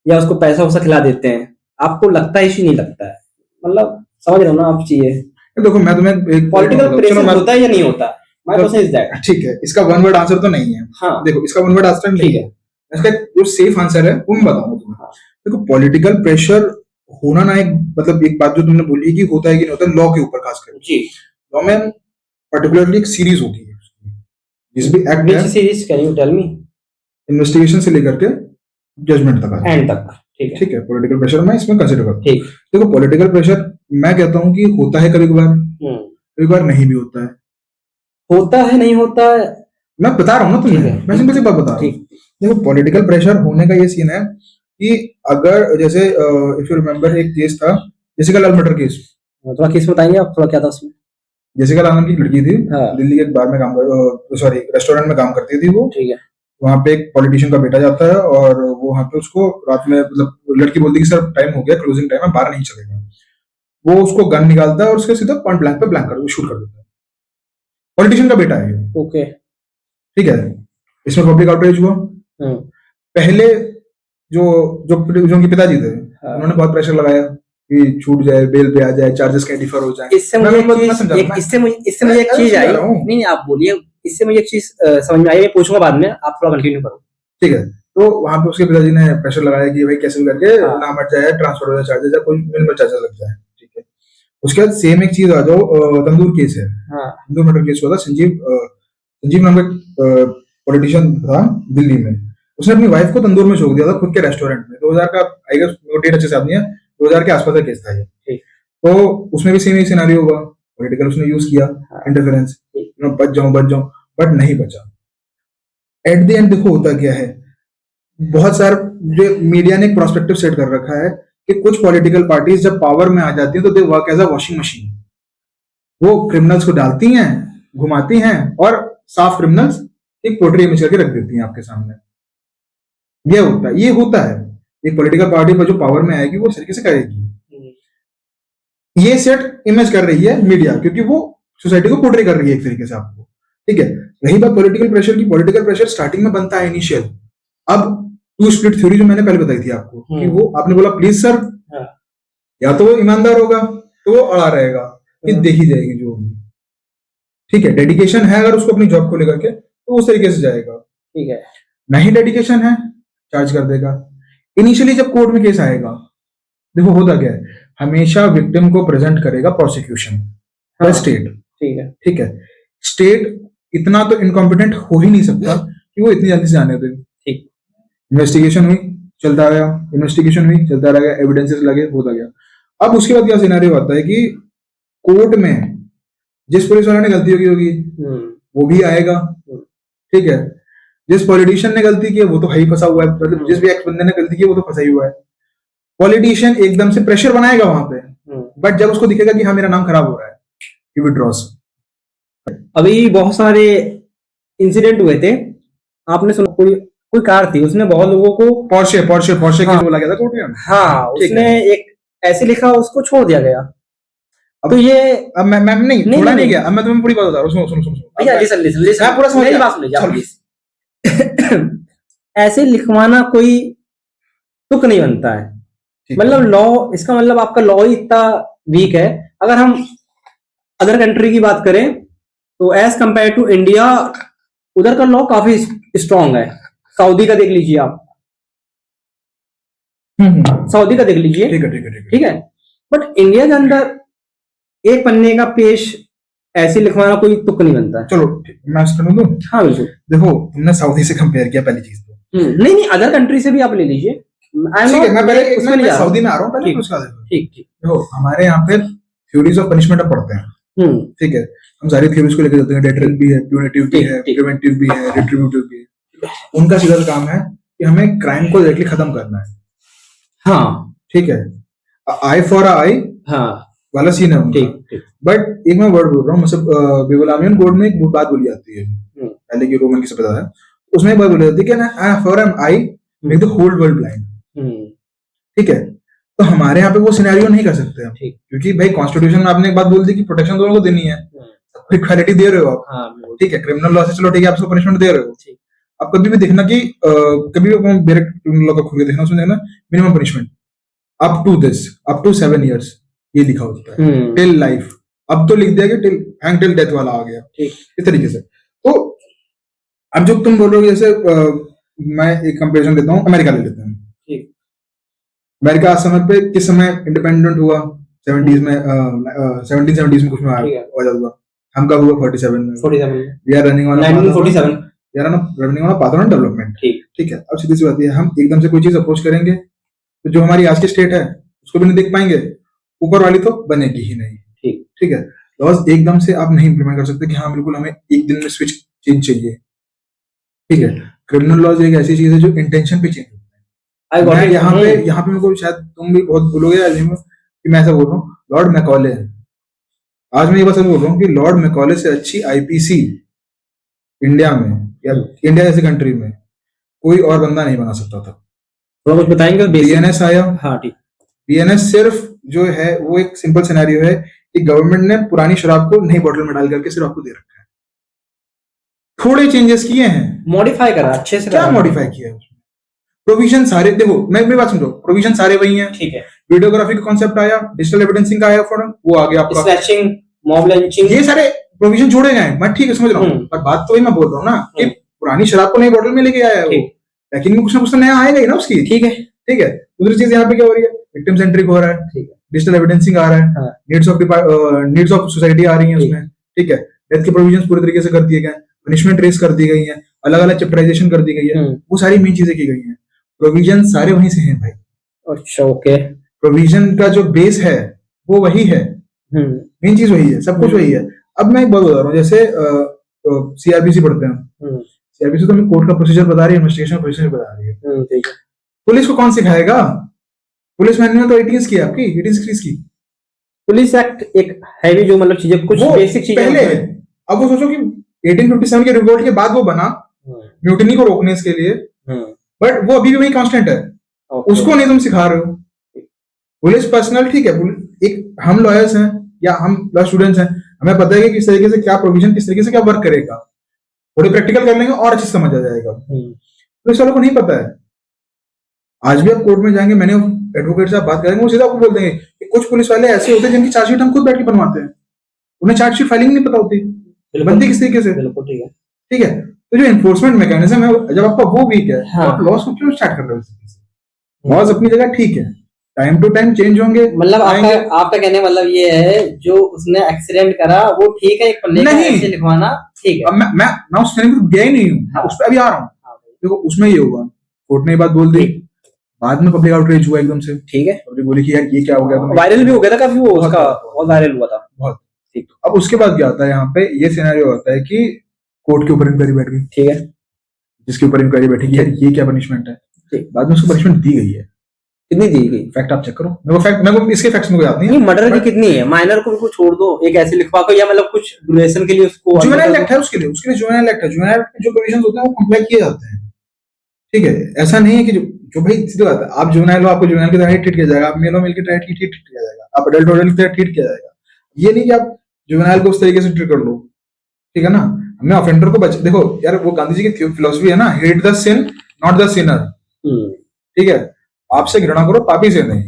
या उसको पैसा वैसा खिला देते हैं। आपको लगता है इश्यू नहीं लगता है, मतलब समझ रहे हो ना आप चीजें। देखो मैं तुम्हें एक पॉलिटिकल चलो प्रेशर मैं- होता है या नहीं होता? My question is that. ठीक है, इसका वन वर्ड आंसर तो नहीं है। हाँ देखो इसका वन वर्ड आंसर नहीं ठीक है, है। इसका जो सेफ आंसर है वो मैं बताऊंगा तुम्हें। हाँ। देखो पॉलिटिकल प्रेशर होना ना, एक मतलब एक बात जो तुमने बोली है कि होता है कि नहीं होता, लॉ के ऊपर खासकर। जी, लॉ में पर्टिकुलरली एक सीरीज होती है, जिस भी एक्ट विच है series can you tell me? Investigation से लेकर के जजमेंट तक आता है। एंड तक, ठीक है। ठीक है, पॉलिटिकल प्रेशर मैं इसमें कंसिडर करता हूँ। ठीक। देखो पॉलिटिकल प्रेशर मैं कहता हूँ कि होता है कभी कभार, हम्म, कभी कभार नहीं भी होता है। होता है नहीं होता है, मैं बता रहा हूँ ना ठीक तुम्हें, है। मैं सिंपल सी बात बता रहा हूँ। ठीक। देखो पॉलिटिकल प्रेशर होने का ये सीन है कि अगर जैसे इफ यू रिमेम्बर एक केस था, जेसिका लाल मर्डर केस। थोड़ा केस बताएंगे आप, थोड़ा क्या था उसमें? जेसिका लाल नाम की एक लड़की थी, हाँ। दिल्ली के एक बार में काम कर, सॉरी रेस्टोरेंट में काम करती थी वो। ठीक है। वहां पे एक पॉलिटिशियन का बेटा जाता है और वो वहां पे उसको रात में, मतलब लड़की बोलती है कि सर टाइम हो गया, क्लोजिंग टाइम है, बाहर नहीं चलेगा। वो उसको गन निकालता है और उसके सीधा पॉइंट ब्लैंक पे ब्लैंक कर शूट कर देता है। पॉलिटिशियन का बेटा है ये, ओके। ठीक है। इसमें पब्लिक आउटरीच हुआ। हम्म, पहले जो जो जो उनके पिताजी थे, हाँ। उन्होंने बहुत प्रेशर लगाया कि छूट जाए, बेल पे आ जाए, चार्जेस कहीं डिफर हो जाए। इससे मुझे एक चीज, इससे मुझे एक चीज आई। नहीं आप बोलिए। इससे मुझे एक चीज समझ में आई, मैं पूछूंगा बाद में, आप थोड़ा कंटिन्यू करो। ठीक है, तो वहां पे उसके पिताजी ने प्रेशर लगाया कि भाई कैसे भी करके हाँ। ना मट जाए, ट्रांसफर हो जाए चार्जेस, या कोई मिनिमल चार्जेस लग जाए। ठीक है, उसके बाद सेम एक चीज आ जाओ, तंदूर केस है। हाँ। तंदूर मर्डर केस हुआ था। संजीव नाम का पॉलिटिशियन था दिल्ली में। उसने अपनी वाइफ को तंदूर में झोंक दिया था खुद के रेस्टोरेंट में। 2000 का, आई गेस डेट अच्छे से याद नहीं है, 2000 के आसपास का केस था ये। ठीक। तो उसमें भी सेम ही सिनेरियो हुआ, पॉलिटिकल उसने यूज किया, हाँ। इंटरफेरेंस, ठीक। बच जाऊं, बट नहीं बचा। एट द एंड देखो होता क्या है, बहुत सारे जो मीडिया ने एक प्रोस्पेक्टिव सेट कर रखा है कि कुछ पॉलिटिकल पार्टीज जब पावर में आ जाती हैं तो they work as a washing machine. वो क्रिमिनल्स को डालती हैं, घुमाती हैं, और साफ क्रिमिनल्स एक पोर्ट्री इमेज करके रख देती हैं आपके सामने। ये होता है। एक पॉलिटिकल पार्टी पर जो पावर में आएगी वो इस तरीके से करेगी। ये सेट इमेज कर रही है मीडिया, क्योंकि वो सोसाइटी को पोर्ट्रे कर रही है एक तरीके से आपको। ठीक है, रही बात पॉलिटिकल प्रेशर की, पॉलिटिकल प्रेशर स्टार्टिंग में बनता है इनिशियल। अब टू स्प्लिट थ्योरी जो मैंने पहले बताई थी आपको, कि वो आपने बोला प्लीज सर, या तो वो ईमानदार होगा तो वो अड़ा रहेगा कि देखी जाएगी जो होगी। ठीक है, डेडिकेशन है अगर उसको अपनी जॉब को लेकर के, तो उस तरीके से जाएगा। ठीक है। नहीं डेडिकेशन है, चार्ज कर देगा। इनिशियली जब कोर्ट में केस आएगा, देखो होता क्या है, हमेशा विक्टिम को प्रेजेंट करेगा प्रोसिक्यूशन, स्टेट। ठीक है। ठीक है, स्टेट इतना तो इनकॉम्पिटेंट हो ही नहीं सकता कि वो इतनी जल्दी से जाने दे। ठीक। इन्वेस्टिगेशन हुई, चलता गया, इन्वेस्टिगेशन हुई, चलता रह गया, एविडेंसेस लगे, होता गया। अब उसके बाद क्या सिनेरियो आता है कि कोर्ट में जिस पुलिस वाले ने गलती होगी वो भी आएगा। ठीक है, जिस पॉलिटिशियन ने गलती की है वो तो है ही फंसा हुआ है, मतलब जिस भी एक्स बंदे ने गलती की है वो तो फंसा ही हुआ है। पॉलिटिशियन एकदम से प्रेशर बनाएगा वहां पे, बट जब उसको दिखेगा कि हाँ मेरा नाम खराब हो रहा है, ही विड्रॉस। अभी बहुत सारे इंसिडेंट हुए थे, आपने सुना? कोई कार थी, उसने बहुत लोगों को पोर्शे हाँ। बोला गया था कोर्ट में। हाँ, उसने एक ऐसे लिखा, उसको छोड़ दिया गया। तो ये अब मैं नहीं नहीं, थोड़ा नहीं, नहीं गया, अब मैं तुम्हें पूरी बात बता रहा हूँ, सुनो भैया लिसन, मैं पूरा समझ मेरी गया। बात सुनिए प्लीज। ऐसे लिखवाना कोई तुक नहीं बनता है, मतलब लॉ, इसका मतलब आपका लॉ ही इतना वीक है। अगर हम अदर कंट्री की बात करें तो एज कंपेयर टू इंडिया, उधर का लॉ काफी स्ट्रांग है। सऊदी का देख लीजिए आप, सऊदी का देख लीजिए। ठीक है, बट इंडिया के अंदर एक पन्ने का पेश ऐसे लिखवाना कोई तुक नहीं बनता है। चलो मैं सुन दूं। हाँ बिल्कुल। देखो तुमने सऊदी से कंपेयर किया, पहली चीज तो नहीं, अदर कंट्री से भी आप ले लीजिए। ठीक है, मैं सऊदी में आ रहा हूँ पहले, उसका देखो। ठीक। देखो हमारे यहाँ पे थ्योरीज ऑफ पनिशमेंट अब पढ़ते हैं। ठीक है, हम सारी थ्योरीज को लेकर चलते हैं, डेटरेंट भी है, प्यूनिटिव भी है, प्रिवेंटिव भी है, रिट्रीब्यूटिव भी है। उनका सीधा काम है कि हमें क्राइम को डायरेक्टली खत्म करना है। हाँ ठीक है, आई फॉर आई हाँ वाला सीन है उनका। बट एक मैं वर्ड बोल रहा हूँ, मतलब बेबीलोनियन कोड में एक बात बोली जाती है, पहले की रोमन की सभ्यता है, उसमें एक बात बोली जाती है कि ना for an eye make the whole world blind. ठीक है, तो हमारे यहाँ पे वो सिनेरियो नहीं कर सकते हम, क्योंकि भाई कॉन्स्टिट्यूशन में आपने एक बात बोल दी कि प्रोटेक्शन दोनों को देनी है, सबको इक्वालिटी दे रहे हो आप, ठीक है, क्रिमिनल लॉ से चलो ठीक है, आप उसको पनिशमेंट दे रहे हो, आप कभी भी देखना कि कभी भी डायरेक्ट क्रिमिनल लॉ का खोल के देखना, उसमें देखना minimum punishment up to this, up to 7 years ये लिखा होता है, टिल लाइफ, अब तो लिख दिया कि टिल हैंग टिल डेथ वाला आ गया, इस तरीके से। तो अब जो तुम बोल रहे हो, जैसे मैं एक कंपैरिजन देता हूँ, अमेरिका ले लेते हैं। अमेरिका आज समय पे किस समय इंडिपेंडेंट हुआ? 70s में, 1770s में कुछ में आजाद हुआ। हम कब हुआ? 47 में। We are running on 1947, we are running on path of development. ठीक है, अब सीधी सी बात है, हम एकदम से कोई चीज अप्रोच करेंगे तो जो हमारी आज की स्टेट है उसको भी नहीं देख पाएंगे, ऊपर वाली तो बनेगी ही नहीं। ठीक है, लॉज एकदम से आप नहीं इंप्लीमेंट कर सकते कि हाँ बिल्कुल हमें एक दिन में स्विच चेंज चाहिए। ठीक है, क्रिमिनल लॉज एक ऐसी चीज है जो इंटेंशन पे चेंज होता है। यहाँ पे मेरे को शायद तुम भी बहुत भूलोगे कि मैं ऐसा बोल रहा हूँ, लॉर्ड मैकॉले, आज मैं ये बात बोल रहा हूँ कि लॉर्ड मैकॉले से अच्छी आईपीसी इंडिया में या इंडिया जैसी कंट्री में कोई और बंदा नहीं बना सकता था। तो कुछ बताएंगे? बीएनएस आया। हाँ ठीक। बीएनएस सिर्फ जो है वो एक सिंपल सिनेरियो है कि गवर्नमेंट ने पुरानी शराब को नई बोतल में डाल करके सिर्फ आपको दे रखा है, थोड़े चेंजेस किए हैं, मॉडिफाई करा अच्छे से। क्या मॉडिफाई किया है उसमें? प्रोविजन सारे, देखो मैं मेरी बात समझो, प्रोविजन सारे वही हैं। ठीक है, वीडियोग्राफी का कॉन्सेप्ट आया, डिजिटल एविडेंसिंग का आया, वो आ गया आपका, स्नैचिंग, मॉब लिंचिंग, ये सारे प्रोविजन जोड़े गए। मैं ठीक है समझ रहा हूँ, पर बात तो वही मैं बोल रहा हूँ ना कि पुरानी शराब को नई बोतल में लेके आया है वो, लेकिन कुछ ना कुछ नया आएगा ही ना उसकी। ठीक है, ठीक है। दूसरी चीज यहाँ पे क्या हो रही है, विक्टिम सेंट्रिक हो रहा है, ठीक है, डिजिटल एविडेंसिंग आ रहा है, नीड्स ऑफ सोसाइटी आ रही है उसमें। ठीक है, डेथ के प्रोविजंस पूरे तरीके से कर दिए गए, पनिशमेंट रेस कर दी गई है, अलग अलग चैप्टराइजेशन कर दी गई है, वो सारी मेन चीजें की गई हैं। प्रोविजन सारे वहीं से हैं भाई। अच्छा, ओके। प्रोविजन का जो बेस है वो वही है, मेन चीज वही है, सब कुछ वही है। अब मैं एक बात बता रहा हूँ, जैसे सीआरपीसी पढ़ते हैं, सीआरपीसी तो हमें कोर्ट का प्रोसीजर बता रही है, इन्वेस्टिगेशन का प्रोसीजर बता रही है, ठीक है। पुलिस को कौन सिखाएगा? पुलिस मैनुअल तो 18 की है आपकी, 18 की पुलिस एक्ट एक है भी, जो मतलब चीजें कुछ बेसिक चीजें पहले है। अब वो सोचो कि 1857 के रिवोल्ट के बाद वो बना म्यूटिनी को रोकने के लिए, बट वो अभी भी वही कांस्टेंट है, उसको नहीं तुम सिखा रहे हो। पुलिस पर्सनल, ठीक है, एक हम लॉयर्स हैं या हम लॉ स्टूडेंट्स हैं, हमें पता है कि किस तरीके से क्या प्रोविजन, किस तरीके से क्या वर्क करेगा, थोड़ी प्रैक्टिकल कर लेंगे और अच्छे से समझ आ जाएगा। पुलिस वालों को नहीं पता है। आज भी आप कोर्ट में जाएंगे, मैंने एडवोकेट से आप बात करेंगे, वो सीधा आपको बोल देंगे कि कुछ पुलिस वाले ऐसे होते हैं जिनकी चार्जशीट हम खुद बैठ के बनवाते हैं, उन्हें चार्जशीट फाइलिंग नहीं पता होती, बनती किस तरीके से। ठीक है, तो जो एनफोर्समेंट मैकेनिज्म है, जब आपका वो वीक है, तो आप लॉस को क्यों स्टार्ट कर रहे हो? लॉस अपनी जगह ठीक है, टाइम टू टाइम चेंज होंगे। मतलब आपका कहने मतलब ये है, जो उसने एक्सीडेंट करा वो ठीक है, एक पन्ने पे ऐसे लिखवाना ठीक है। अब मैं उस टाइम पे गया ही नहीं हूँ, उस पर अभी आ रहा हूँ। देखो उसमें ये होगा, कोर्ट ने ये बात बोल दी, बाद में पब्लिक आउटरीच हुआ एकदम से, ठीक है, पब्लिक बोली कि यार ये क्या हो गया, वायरल भी हो गया था काफी, वो उसका बहुत वायरल हुआ था बहुत। ठीक, अब उसके बाद क्या आता है, यहाँ पे ये सिनेरियो होता है कि कोर्ट के ऊपर इंक्वायरी बैठ गई, ठीक है, जिसके ऊपर इंक्वायरी बैठी यार ये क्या पनिशमेंट है, बाद में उसको पनिशमेंट दी गई है। कितनी दी गई? फैक्ट आप चेक करो, मेरे को इसके फैक्ट्स में कोई याद नहीं है। मर्डर की कितनी है, माइनर को छोड़ दो, एक ऐसे लिखवा को, या मतलब कुछ ड्यूरेशन के लिए उसको जुवेनाइल एक्ट है, उसके लिए जुवेनाइल एक्ट है, जुवेनाइल जो प्रोविजंस होते हैं वो कंप्लाई किए जाते हैं। ठीक है, ऐसा नहीं है कि जो भाई सीधी बात है, आप जुवेनाइल हो, आपको जुवेनाइल की तरह ट्रीट किया जाएगा, आप मेल हो मेल की तरह ट्रीट किया जाएगा, आप अडल्ट हो अडल्ट की तरह ट्रीट किया जाएगा। ये नहीं कि आप जुवेनाइल को उस तरीके से ट्रीट कर लो, ठीक है ना। हमें ऑफेंडर को देखो यार, वो गांधी जी की फिलॉसफी है ना, hate the sin not the sinner. ठीक है, आपसे घृणा करो, पापी से नहीं।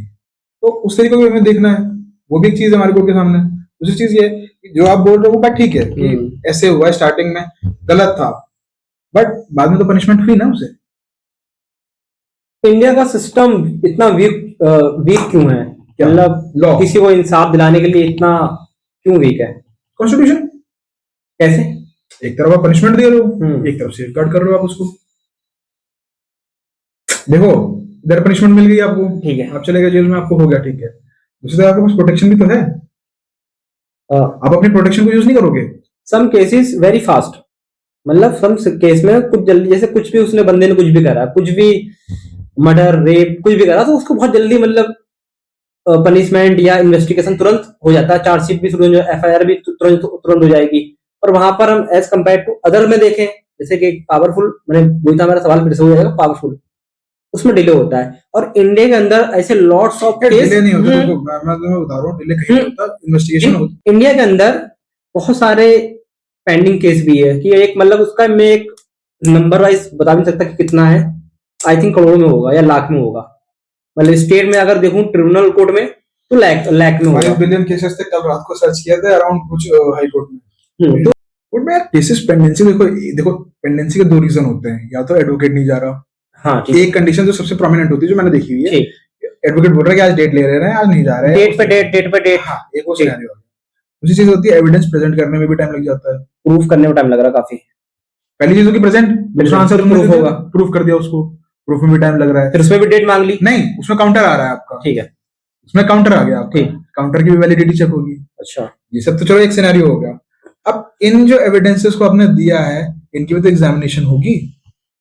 तो उस तरीके को हमें देखना है, वो भी एक चीज है हमारे कोर्ट के सामने। दूसरी चीज ये जो आप बोल रहे हो वो बात ठीक है कि ऐसे हुआ, स्टार्टिंग में गलत था, बट बाद में तो पनिशमेंट हुई ना उसे। इंडिया का सिस्टम इतना वीक क्यों है? मतलब किसी को इंसाफ दिलाने के लिए इतना क्यों वीक है? कॉन्स्टिट्यूशन कैसे? एक तरफ आप पनिशमेंट दे रहे हो, एक तरफ सेफगार्ड कर रहे हो आप उसको। देखो इधर पनिशमेंट मिल गई आपको, ठीक है, आप चले गए जेल में, आपको हो गया, ठीक है। दूसरी तरफ आपके पास प्रोटेक्शन भी तो है, आप अपनी प्रोटेक्शन को यूज नहीं करोगे। सम केसेस वेरी फास्ट, मतलब सम केस में कुछ जल्दी, जैसे कुछ भी उसने बंदे ने कुछ भी करा, कुछ भी मर्डर रेप कुछ भी करा, तो उसको बहुत जल्दी मतलब पनिशमेंट या इन्वेस्टिगेशन तुरंत हो जाता है, चार्जशीट भी तुरंत, एफआईआर भी तुरंत हो जाएगी। और वहां पर हम एज कम्पेयर टू अदर में देखें, जैसे कि पावरफुल, मैंने वही था मेरा सवाल, फिर से हो जाएगा, पावरफुल उसमें डिले होता है। और इंडिया के अंदर ऐसे लॉट्स ऑफ केस डिले नहीं होता, देखो मैं तुम्हें बता रहा हूँ, डिले कहीं नहीं होता, इन्वेस्टिगेशन होता। इंडिया के अंदर बहुत सारे पेंडिंग केस भी है कि एक मतलब उसका मैं एक नंबर वाइज बता नहीं सकता कि कितना है, आई थिंक करोड़ में होगा या लाख में होगा। मतलब स्टेट में अगर देखूं ट्रिब्यूनल कोर्ट में तो लाख में होगा। 5 बिलियन केसेस थे, कल रात को सर्च किया था अराउंड कुछ हाई कोर्ट में। तो कोर्ट में यार केसेस पेंडेंसी, देखो पेंडेंसी के 2 रीजन होते हैं, या तो एडवोकेट नहीं जा रहा, हाँ ठीक, एक कंडीशन जो सबसे प्रोमिनेंट होती है जो मैंने देखी हुई है, ठीक, एडवोकेट बोल रहा है कि आज डेट ले रहे हैं, आज नहीं जा रहे हैं, डेट पे डेट, हाँ एक वो सिनेरियो है। दूसरी चीज होती है एविडेंस प्रेजेंट करने में भी टाइम लग जाता है, प्रूफ करने में टाइम लग रहा है काफी। पहली चीज होगी प्रेजेंट, दूसरा आंसर प्रूफ होगा, प्रूफ कर दिया उसको, प्रूफ में भी टाइम लग रहा है, फिर उसमें भी डेट मांग ली, नहीं उसमें काउंटर आ रहा है आपका, ठीक है, उसमें काउंटर आ गया आपका, ठीक, काउंटर की भी वैलिडिटी चेक होगी। अच्छा, ये सब तो चलो एक सिनेरियो हो गया। अब इन जो एविडेंसेस को आपने दिया है, इनकी भी तो एग्जामिनेशन होगी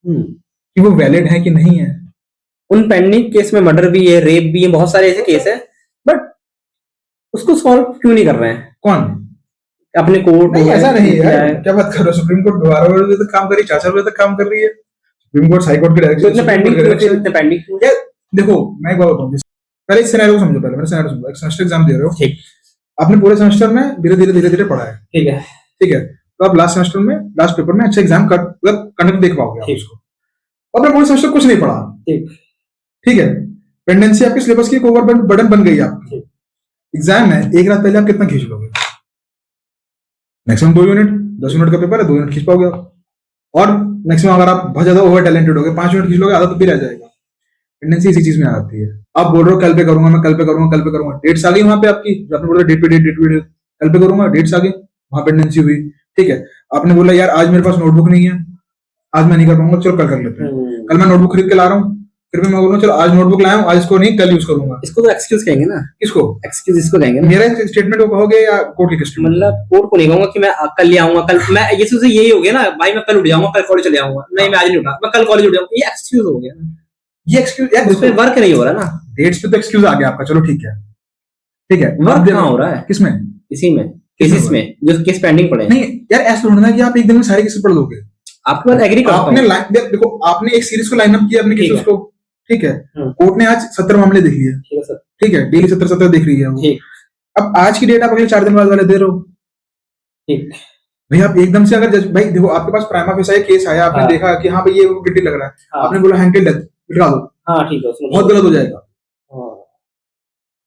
कि वो वैलिड है कि नहीं है। उन पेंडिंग केस में मर्डर भी है, रेप भी है, बहुत सारे ऐसे केस है, बट उसको सॉल्व क्यों नहीं कर रहे हैं? कौन? अपने कोर्ट नहीं ऐसा नहीं है यार, क्या बात कर रहे हो, सुप्रीम कोर्ट 12 बजे तक काम कर रही है, 4 बजे तक काम कर रही है, सुप्रीम कोर्ट हाई कोर्ट की डायरेक्शन पेंडिंग। देखो मैं एक बात बताऊं, पहले इस सिनेरियो को समझो, पहले मेरा सिनेरियो समझो, एक सेमेस्टर एग्जाम दे रहे हो, ठीक, आपने पूरे सेमेस्टर में धीरे धीरे पढ़ा है, ठीक है, ठीक है, तो आप लास्ट सेमेस्टर में लास्ट पेपर में अच्छा एग्जाम कर मतलब कंडक्ट देख पाओगे आप उसको। आपने पूरे सेमेस्टर कुछ नहीं पढ़ा, ठीक, ठीक है, पेंडेंसी आपके सिलेबस की एक ओवरबर्डन बन गई आपकी, एग्जाम है, एक रात पहले आप कितना खींच लोगे? मैक्सिमम 2 यूनिट, 10 यूनिट का पेपर है, 2 यूनिट खींच पाओगे आप, और मैक्सिमम अगर आप बहुत ज्यादा ओवर टैलेंटेड हो गए 5 यूनिट खींच लोगे, आधा तो भी रह जाएगा। टेंडेंसी इसी चीज में आती है, आप बोल रहे हो कल पे करूंगा, मैं कल पे करूंगा, डेट्स आ गई वहां पे आपकी, आपने बोला डेट पे डेट, कल पे करूंगा, डेट्स आ गई, वहां पेंडेंसी हुई, ठीक है। आपने बोला यार आज मेरे पास नोटबुक नहीं है, आज मैं नहीं कर पाऊंगा, चलो कल कर लेते हैं, कल मैं नोटबुक खरीद के ला रहा हूँ, फिर भी मैं बोल रहा हूँ चलो आज नोटबुक लाया हूँ, आज इसको नहीं कल यूज करूंगा, इसको तो एक्सक्यूज कहेंगे ना, किसको एक्सक्यूज इसको कहेंगे ना, मेरा स्टेटमेंट को कहोगे या कोर्ट की स्टेटमेंट? मतलब कोर्ट को नहीं कहूंगा कि मैं कल ले आऊंगा, कल मैं ये चीज यही हो गया ना भाई, मैं कल उठ जाऊंगा, कल कॉलेज चले जाऊंगा, नहीं मैं आज नहीं उठा, मैं कल कॉलेज उठ जाऊंगा, ये एक्सक्यूज हो गया ना, ये एक्सक्यूज यार, उस पे वर्क नहीं हो रहा ना, डेट्स पे तो एक्सक्यूज आ गया आपका, चलो ठीक है, ठीक है, वर्क कहाँ हो रहा है, किसमें? इसी में, केसेस में जो केस पेंडिंग पड़े हैं। नहीं यार ऐसा थोड़ा ना कि आप एक दिन में सारे केसेस पढ़ लोगे, आपके बात एग्री करता हूं, आपने देखो आपने एक सीरीज को लाइन अप किया अपने केसेस को, ठीक है, कोर्ट ने आज 70 मामले देख लिए, ठीक है सर, ठीक है, डेली 70 देख रही है वो, अब आज की डेट आप अगले 4 दिन बाद वाले दे रहे हो, ठीक भाई आप एकदम से अगर भाई देखो आपके पास प्राइमा फेसाई केस आया, आपने देखा कि हाँ भाई ये गिल्टी लग रहा है, आपने बोला हैंड डेथ बिठा दो, हाँ ठीक है, बहुत गलत हो जाएगा,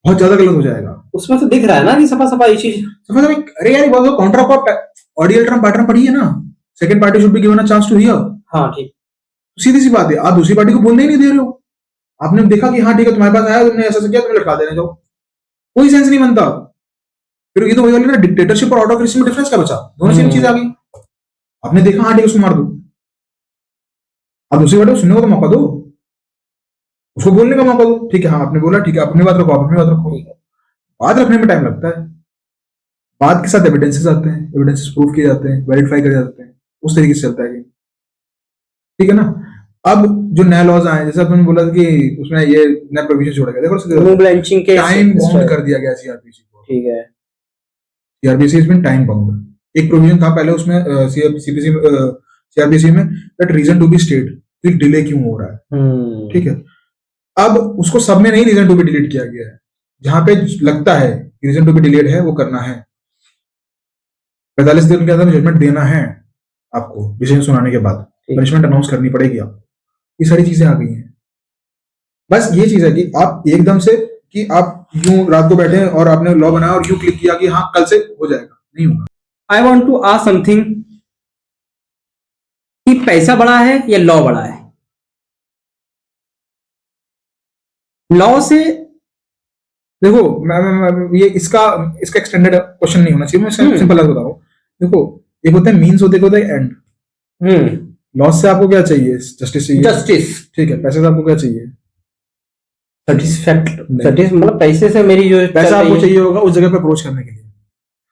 बहुत ज्यादा गलत हो जाएगा। उसमें तो दिख रहा है ना कि सफा ये चीज, अरे यार वो काउंटर ऑडियो अल्टरम पैटर्न पढ़ी है ना, second party should be given a chance to hear, हाँ ठीक, सीधी सी बात है, आप दूसरी पार्टी को बोलने ही नहीं दे रहे हो, आपने देखा कि हाँ ठीक है तुम्हारे पास आया, तुमने ऐसा किया, तुम्हें लटका देने जाओ, कोई सेंस नहीं बनता। फिर ये तो वही वाली ना डिक्टेटरशिप और ऑटोक्रेसी में डिफरेंस क्या बचा, दोनों सेम चीज आ गई, आपने देखा हाँ ठीक है उसको मार दो, आप दूसरी पार्टी को सुनने का तो मौका दो, उसको बोलने का मौका दो, ठीक है हाँ आपने बोला ठीक है, अपनी बात रखो, आप अपनी बात रखो, बात रखने में टाइम लगता है, बात के साथ एविडेंसेस आते हैं, एविडेंसेस प्रूफ किए जाते हैं, वेरीफाई किए जाते हैं, उस तरीके से चलता है, ठीक है ना। अब जो नए लॉज आए, जैसे आपने बोला कि उसमें ये नया प्रोविजन जोड़ा गया, देखो टाइम बाउंड कर दिया गया सीआरपीसी को, ठीक है, सीआरपीसी इसमें टाइम बाउंड एक प्रोविजन था पहले उसमें सीआरपीसी में, that reason to be state कि डिले क्यों हो रहा है, ठीक है, अब उसको सब में नहीं रीजन टू बी डिलीट किया गया है, जहां पे लगता है रीजन टू बी डिलीट है वो करना है, 45 दिन के अंदर जजमेंट देना है आपको, डिसीजन सुनाने के बाद पनिशमेंट अनाउंस करनी पड़ेगी आपको, ये सारी चीजें आ गई हैं। बस ये चीज है कि आप एकदम से कि आप यूं रात को बैठे और आपने लॉ बनाया और यूं क्लिक किया कि हाँ कल से हो जाएगा, नहीं होगा। I want to ask something, कि पैसा बड़ा है या लॉ बड़ा है? लॉ से देखो मैं ये इसका एक्सटेंडेड क्वेश्चन नहीं होना चाहिए, मैं सिंपल बता रहा हूँ, देखो एक होता है मीन्स, होते हैं एंड, लॉस से आपको क्या चाहिए? जस्टिस चाहिए, जस्टिस, ठीक है, पैसे से आपको क्या चाहिए? सेटिस्फैक्ट, मतलब पैसे से मेरी जो पैसा आपको चाहिए होगा उस जगह पे अप्रोच करने के लिए,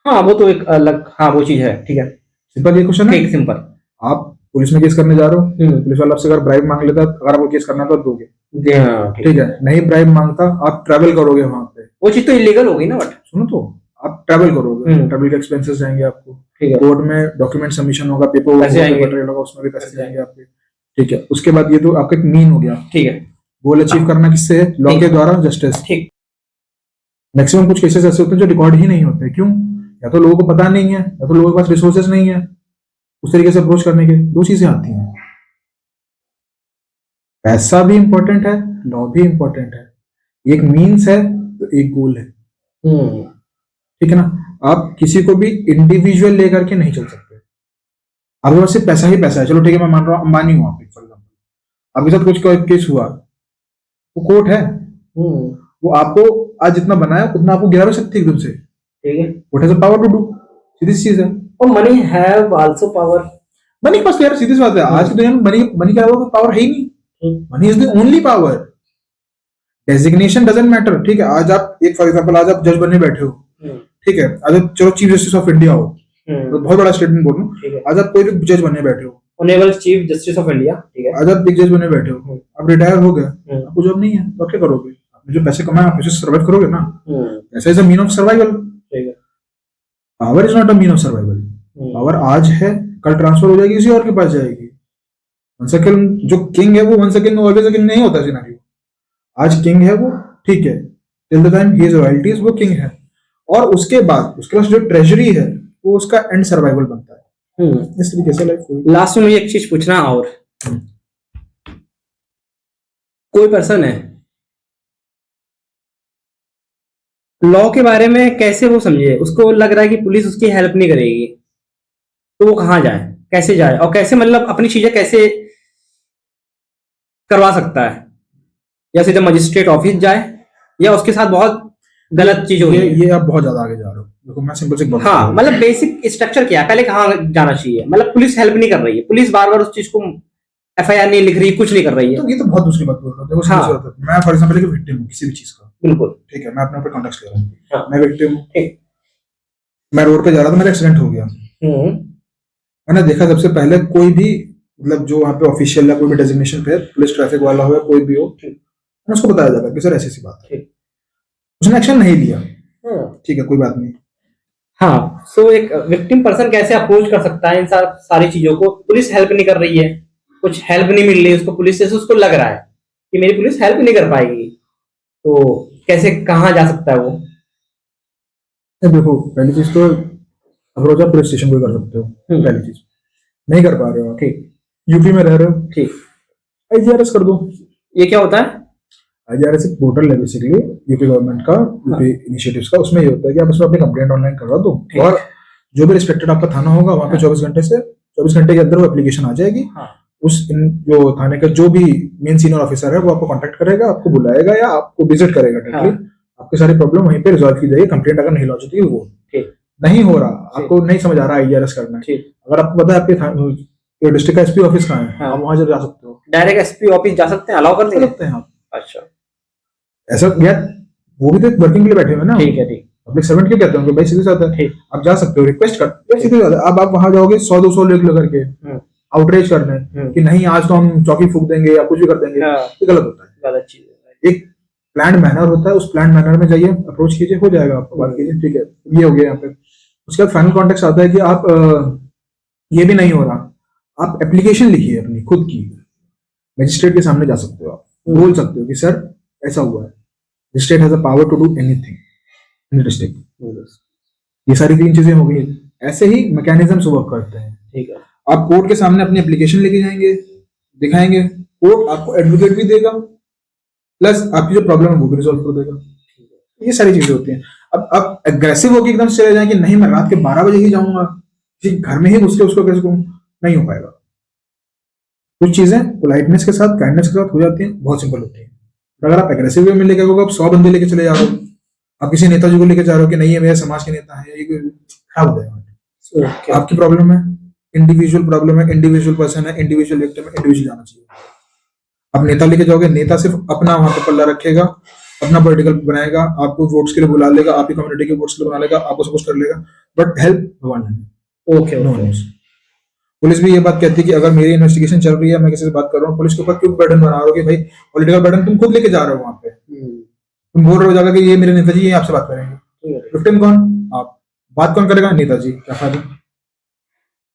हाँ वो तो एक अलग, हाँ वो चीज है, ठीक है, सिंपल ये क्वेश्चन है, सिंपल। आप पुलिस में केस करने जा रहे हो, पुलिस वाला आपसे अगर ब्राइब मांग लेता है, अगर आपको केस करना तो आप दोगे, हाँ, ठीक। ठीक है, नहीं ब्राइब मांगता, आप ट्रैवल करोगे वहां पे, वो चीज तो इलीगल होगी ना, बट सुनो तो, आप ट्रैवल करोगे, हम्म। ट्रैवल के एक्सपेंसेस जाएंगे आपको, ठीक है। कोर्ट में डॉक्यूमेंट सबमिशन होगा, पेपर पैसे आएंगे। होगा, उसमें भी पैसे जाएंगे आपके। ठीक है, उसके बाद ये तो आपका एक मीन हो गया, ठीक है। गोल अचीव करना किससे है? लॉ ठीक के है। द्वारा, जस्टिस। ठीक। मैक्सिमम कुछ केसेस ऐसे होते हैं जो रिकॉर्ड ही नहीं होते, क्यों? या तो लोगों को पता नहीं है, या तो लोगों के पास रिसोर्सेज नहीं है उस तरीके से अप्रोच करने के। दो चीजें आती हैं, पैसा भी इंपॉर्टेंट है, लॉ भी इंपॉर्टेंट है। एक मीन्स है तो एक गोल है, ठीक है ना? आप किसी को भी इंडिविजुअल लेकर के नहीं चल सकते। आपके पास सिर्फ पैसा ही पैसा है, चलो ठीक है, मैं मान रहा हूँ अंबानी हूँ आप, फॉर एग्जाम्पल आपके साथ कुछ केस हुआ, वो कोर्ट है, वो आपको आज जितना बनाया उतना आपको गिरा भी सकती है एकदम से। ठीक है। What has the power to do, सीधी सी चीज है। और money have also power. Money के पास तो यार सीधी सी बात है, आज की दुनिया में मनी के अलावा पावर है ही नहीं। Money is the only power. Designation doesn't matter, ठीक है? आज आप एक फॉर एग्जांपल आज आप जज बनने बैठे हो, ठीक है, आज आप चलो चीफ जस्टिस ऑफ इंडिया हो, तो बहुत बड़ा स्टेटमेंट बोल रहा हूँ, आज आप कोई भी जज बनने बैठे हो, honourable chief justice of India, ठीक है, आज आप एक जज बनने बैठे हो, आप रिटायर हो गए, आपको जॉब नहीं है, तो आप क्या करोगे? आपने जो पैसे कमाए आप उससे सर्वाइव करोगे ना। पैसा is a mean of survival, power is not a mean of survival. Power आज है, कल ट्रांसफर हो जाएगी, किसी और के पास जाएगी। वन सेकंड जो किंग है वो वन सेकंड में ऑलवेज किंग नहीं होता सिनेरियो। आज किंग है वो, ठीक है, till the time he is royalties, वो किंग है, और उसके बाद उसके पास जो ट्रेजरी है वो उसका एंड सर्वाइवल बनता है। इस तरीके से लाइफ। लास्ट में मुझे एक चीज पूछना, और कोई पर्सन है लॉ के बारे में कैसे वो समझे, उसको लग रहा है कि पुलिस उसकी हेल्प नहीं करेगी, तो वो कहाँ जाए, कैसे जाए, और कैसे मतलब अपनी चीजें कैसे करवा सकता है? या सीधे मजिस्ट्रेट ऑफिस जाए, या उसके साथ बहुत गलत चीज हो रही है? ये आप बहुत ज्यादा आगे जा रहे हो। देखो मैं सिंपल से बात कर रहा हाँ, हूं। मतलब बेसिक स्ट्रक्चर क्या है, पहले कहाँ जाना चाहिए? मतलब पुलिस हेल्प नहीं कर रही है, पुलिस बार बार उस चीज को एफआईआर नहीं लिख रही, कुछ नहीं कर रही है। तो ये तो बहुत दूसरी बात बोल रहा हूँ। देखो हाँ। सीधी सी बात है, मैं फॉर एग्जांपल एक विक्टिम हूँ किसी भी चीज का, बिल्कुल, ठीक है, मैं अपने ऊपर कॉन्टेक्स्ट ले रहा हूँ। हाँ। मैं विक्टिम हूँ, ठीक। मैं रोड पे जा रहा था, मेरा एक्सीडेंट हो गया, मैंने देखा सबसे पहले कोई भी मतलब जो वहाँ पे ऑफिशियल है, कोई भी डेजिग्नेशन पे, पुलिस ट्रैफिक वाला हो या कोई भी हो, मैंने उसको बताया जाएगा कि सर ऐसी ऐसी बात है, उसने एक्शन नहीं लिया, ठीक है, कोई बात नहीं। हाँ, सो एक विक्टिम पर्सन कैसे अप्रोच कर सकता है इन सारी चीजों को? पुलिस हेल्प नहीं कर रही है, कुछ हेल्प नहीं मिल रही है उसको पुलिस से, उसको लग रहा है कि मेरी पुलिस हेल्प नहीं कर पाएगी, तो कैसे कहाँ जा सकता है वो? देखो पहली चीज तो अप्रोच आप पुलिस स्टेशन को कर सकते हो, पहली चीज। नहीं कर पा रहे हो, ठीक, यूपी में रह रहे हो, ठीक, आईजीआरएस कर दो। ये क्या होता है? आईजीआरएस एक पोर्टल है बेसिकली यूपी गवर्नमेंट का, यूपी इनिशिएटिव्स का। उसमें ये होता है कि आप उसमें अपनी कंप्लेंट ऑनलाइन करवा दो, और जो भी रिस्पेक्टेड आपका थाना होगा वहाँ पे 24 घंटे के अंदर वो एप्लीकेशन आ जाएगी। उस जो थाने का जो भी मेन सीनियर ऑफिसर है वो आपको कांटेक्ट करेगा, आपको बुलाएगा या आपको विजिट करेगा डायरेक्टली, आपकी सारी प्रॉब्लम वहीं पे रिजॉल्व की जाएगी। कंप्लेंट अगर नहीं लॉन्च होती है, वो नहीं हो रहा, आपको नहीं समझ आ रहा आईजीआरएस करना है, अगर आपको पता है आपके डिस्ट्रिक्ट का एसपी ऑफिस कहाँ है, आप वहां जा सकते हो, डायरेक्ट एसपी ऑफिस जा सकते हैं, अलाउ कर सकते हैं आप। अच्छा, ऐसा यार वो भी तो वर्किंग के लिए बैठे हुए ना, ठीक है, ठीक, पब्लिक सर्वेंट क्यों कहते हैं भाई, सीधे साधा है, आप जा सकते हो, रिक्वेस्ट कर सीधे साधा। अब आप वहां जाओगे 100-200 लोग करके आउटरीच करने कि नहीं आज तो हम चौकी फूक देंगे या कुछ भी कर देंगे, ये गलत होता है, गलत चीज है। एक प्लान मैनर होता है, उस प्लान मैनर में जाइए, अप्रोच कीजिए, हो जाएगा, आपको बात कीजिए, ठीक है, ये हो गया यहाँ पे। उसके बाद फाइनल कॉन्टेक्स्ट आता है कि आप ये भी नहीं हो रहा, आप एप्लीकेशन लिखिए अपनी खुद की, मजिस्ट्रेट के सामने जा सकते हो, आप बोल सकते हो कि सर ऐसा हुआ है, state has a power to do anything in district. ये सारी 3 चीजें हो गई। ऐसे ही मैकेनिज्म वर्क करते हैं, ठीक है। आप कोर्ट के सामने अपनी एप्लीकेशन लेके जाएंगे, दिखाएंगे, कोर्ट आपको एडवोकेट भी देगा, प्लस आपकी जो प्रॉब्लम है वो भी रिजॉल्व कर देगा। ये सारी चीजें होती हैं। अब आप एग्रेसिव होकर एकदम से चले जाएं कि नहीं मैं रात के 12 बजे ही जाऊंगा, ठीक, घर में ही घुस के उसको कैसे कहूं, नहीं हो पाएगा। कुछ चीजें पोलाइटनेस के साथ, काइंडनेस के साथ हो जाती हैं, बहुत सिंपल होती है। अगर आप एग्रेसिव वे में लेके आओगे, आप 100 बंदे लेके चले जा रहे हो, आप किसी नेताजी को लेके जा रहे हो कि नहीं ये मेरे समाज के नेता है, ये खराब हो जाएगा। आपकी प्रॉब्लम है, इंडिविजुअल प्रॉब्लम है, इंडिविजुअल पर्सन है, इंडिविजुअल विक्टिम है, इंडिविजुअल जाना चाहिए। आप नेता लेके जाओगे, नेता सिर्फ अपना वहां पे पल्ला रखेगा, अपना पॉलिटिकल बनाएगा, आपको वोट्स के लिए बुला लेगा, आपकी कम्युनिटी के वोट्स के लिए बना लेगा, आपको सब कुछ कर लेगा, बट हेल्प भगवान नहीं। Okay, no news. पुलिस भी ये बात कहती है कि अगर मेरी इन्वेस्टिगेशन चल रही है, मैं किसी से बात कर रहा हूँ, पुलिस के ऊपर क्यों बर्डन बना रहे हो कि भाई पॉलिटिकल बर्डन तुम खुद लेके जा रहे हो वहां पे, तुम बोल रहे हो जाकर कि ये मेरे नेताजी ये आपसे बात करेंगे, विक्टिम कौन आप, बात कौन करेगा, नेताजी, क्या फायदा,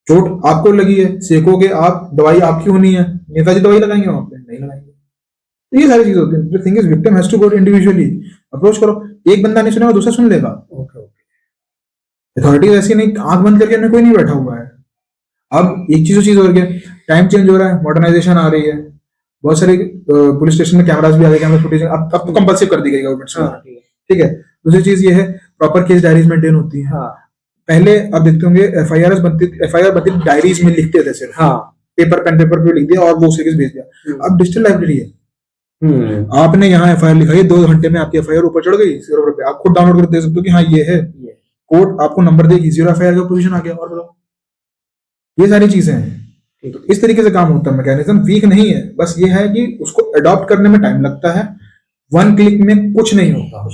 चोट आपको लगी है, सेकोगे आप, दवाई आपकी होनी है, नेताजी दवाई लगाएंगे वहां पे, नहीं लगाएंगे। तो ये सारी चीजें होती है। The thing is victim has to go individually approach करो, एक बंदा नहीं सुनेगा दूसरा सुन लेगा। अथॉरिटीज ऐसी नहीं आंख बंद करके कोई नहीं बैठा हुआ है। अब एक चीज और गया, टाइम चेंज हो रहा है, मॉडर्नाइजेशन आ रही है, बहुत सारे पुलिस स्टेशन में कैमरास भी आ गए, कैमरा फुटेज अब तो कंपल्सरी कर दी गई गवर्नमेंट ने, ठीक है। दूसरी चीज ये है प्रॉपर केस डायरीज मेंटेन होती है। पहले आप देखते होंगे एफआईआर बनती डायरीज में लिखते थे सिर्फ, पेपर पेन पेपर पे लिख दिया और वो उसे केस भेज दिया। अब डिजिटल लाइब्रेरी है, आपने यहाँ एफआईआर लिखा है, 2 घंटे में आपकी एफआईआर ऊपर चढ़ गई सर्वर पे, आप खुद डाउनलोड कर दे सकते हो कि हाँ ये है, कोर्ट आपको नंबर देगी, 0 एफआईआर का पोजीशन आ गया। और बताओ, ये सारी चीजें हैं। तो इस तरीके से काम होता है, मैकेनिज्म वीक नहीं है, बस ये है कि उसको अडॉप्ट करने में टाइम लगता है, 1 क्लिक में कुछ नहीं होता,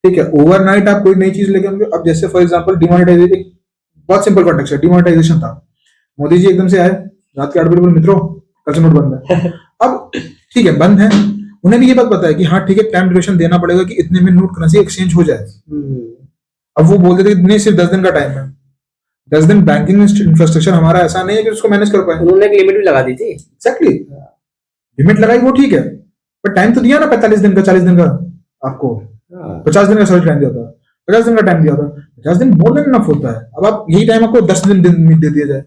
ठीक है। ओवरनाइट आप कोई नई चीज लेके आएंगे। अब जैसे फॉर एग्जांपल डिमोनेटाइजेशन, बहुत सिंपल कॉन्टेक्स्ट है, डिमोनेटाइजेशन था, मोदी जी एकदम से आए रात के 8 बजे, मित्रों कल से नोट बंद है। अब ठीक है बंद है, उन्हें भी ये बात पता है कि हाँ ठीक है टाइम ड्यूरेशन देना पड़ेगा कि इतने में नोट करेंसी एक्सचेंज हो जाए। अब वो बोलते थे कि नहीं सिर्फ 10 दिन का टाइम है, 10 दिन बैंकिंग इंफ्रास्ट्रक्चर हमारा ऐसा नहीं है कि उसको मैनेज कर पाए। उन्होंने एक लिमिट भी लगा दी थी, एग्जैक्टली लिमिट लगाई वो ठीक है, पर टाइम तो दिया ना 45 दिन का, 40 दिन का, आपको 50 दिन का सॉरी टाइम दिया था, 50 दिन का टाइम दिया था, 50 दिन मोर देन इनफ होता है। अब आप यही टाइम आपको 10 दिन दे दिया जाए,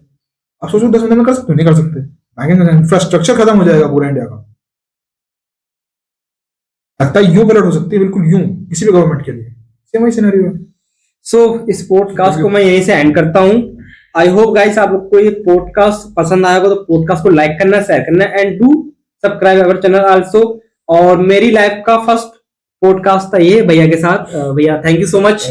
आप सोचो 10 दिन में कर सकते हो, नहीं कर सकते। बैंकिंग इंफ्रास्ट्रक्चर खत्म हो जाएगा पूरा इंडिया का। लगता है यूं गलत हो सकती है, बिल्कुल यूं किसी भी गवर्नमेंट के लिए सेम वही सिनेरियो है। सो इस पॉडकास्ट को मैं यहीं से एंड करता हूं। आई होप गाइस आप लोग को ये पॉडकास्ट पसंद आएगा, तो पॉडकास्ट को लाइक करना, शेयर करना and do subscribe our channel also. और मेरी लाइफ का फर्स्ट पॉडकास्ट था ये भैया के साथ। भैया थैंक यू सो मच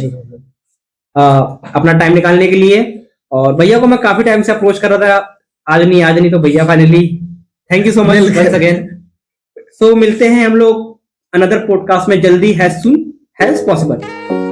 अपना टाइम निकालने के लिए। और भैया को मैं काफी टाइम से अप्रोच कर रहा था, आज नहीं तो भैया finally thank you so much once again. So मिलते हैं हम लोग अनदर पॉडकास्ट में जल्दी, हैज सून हैज पॉसिबल।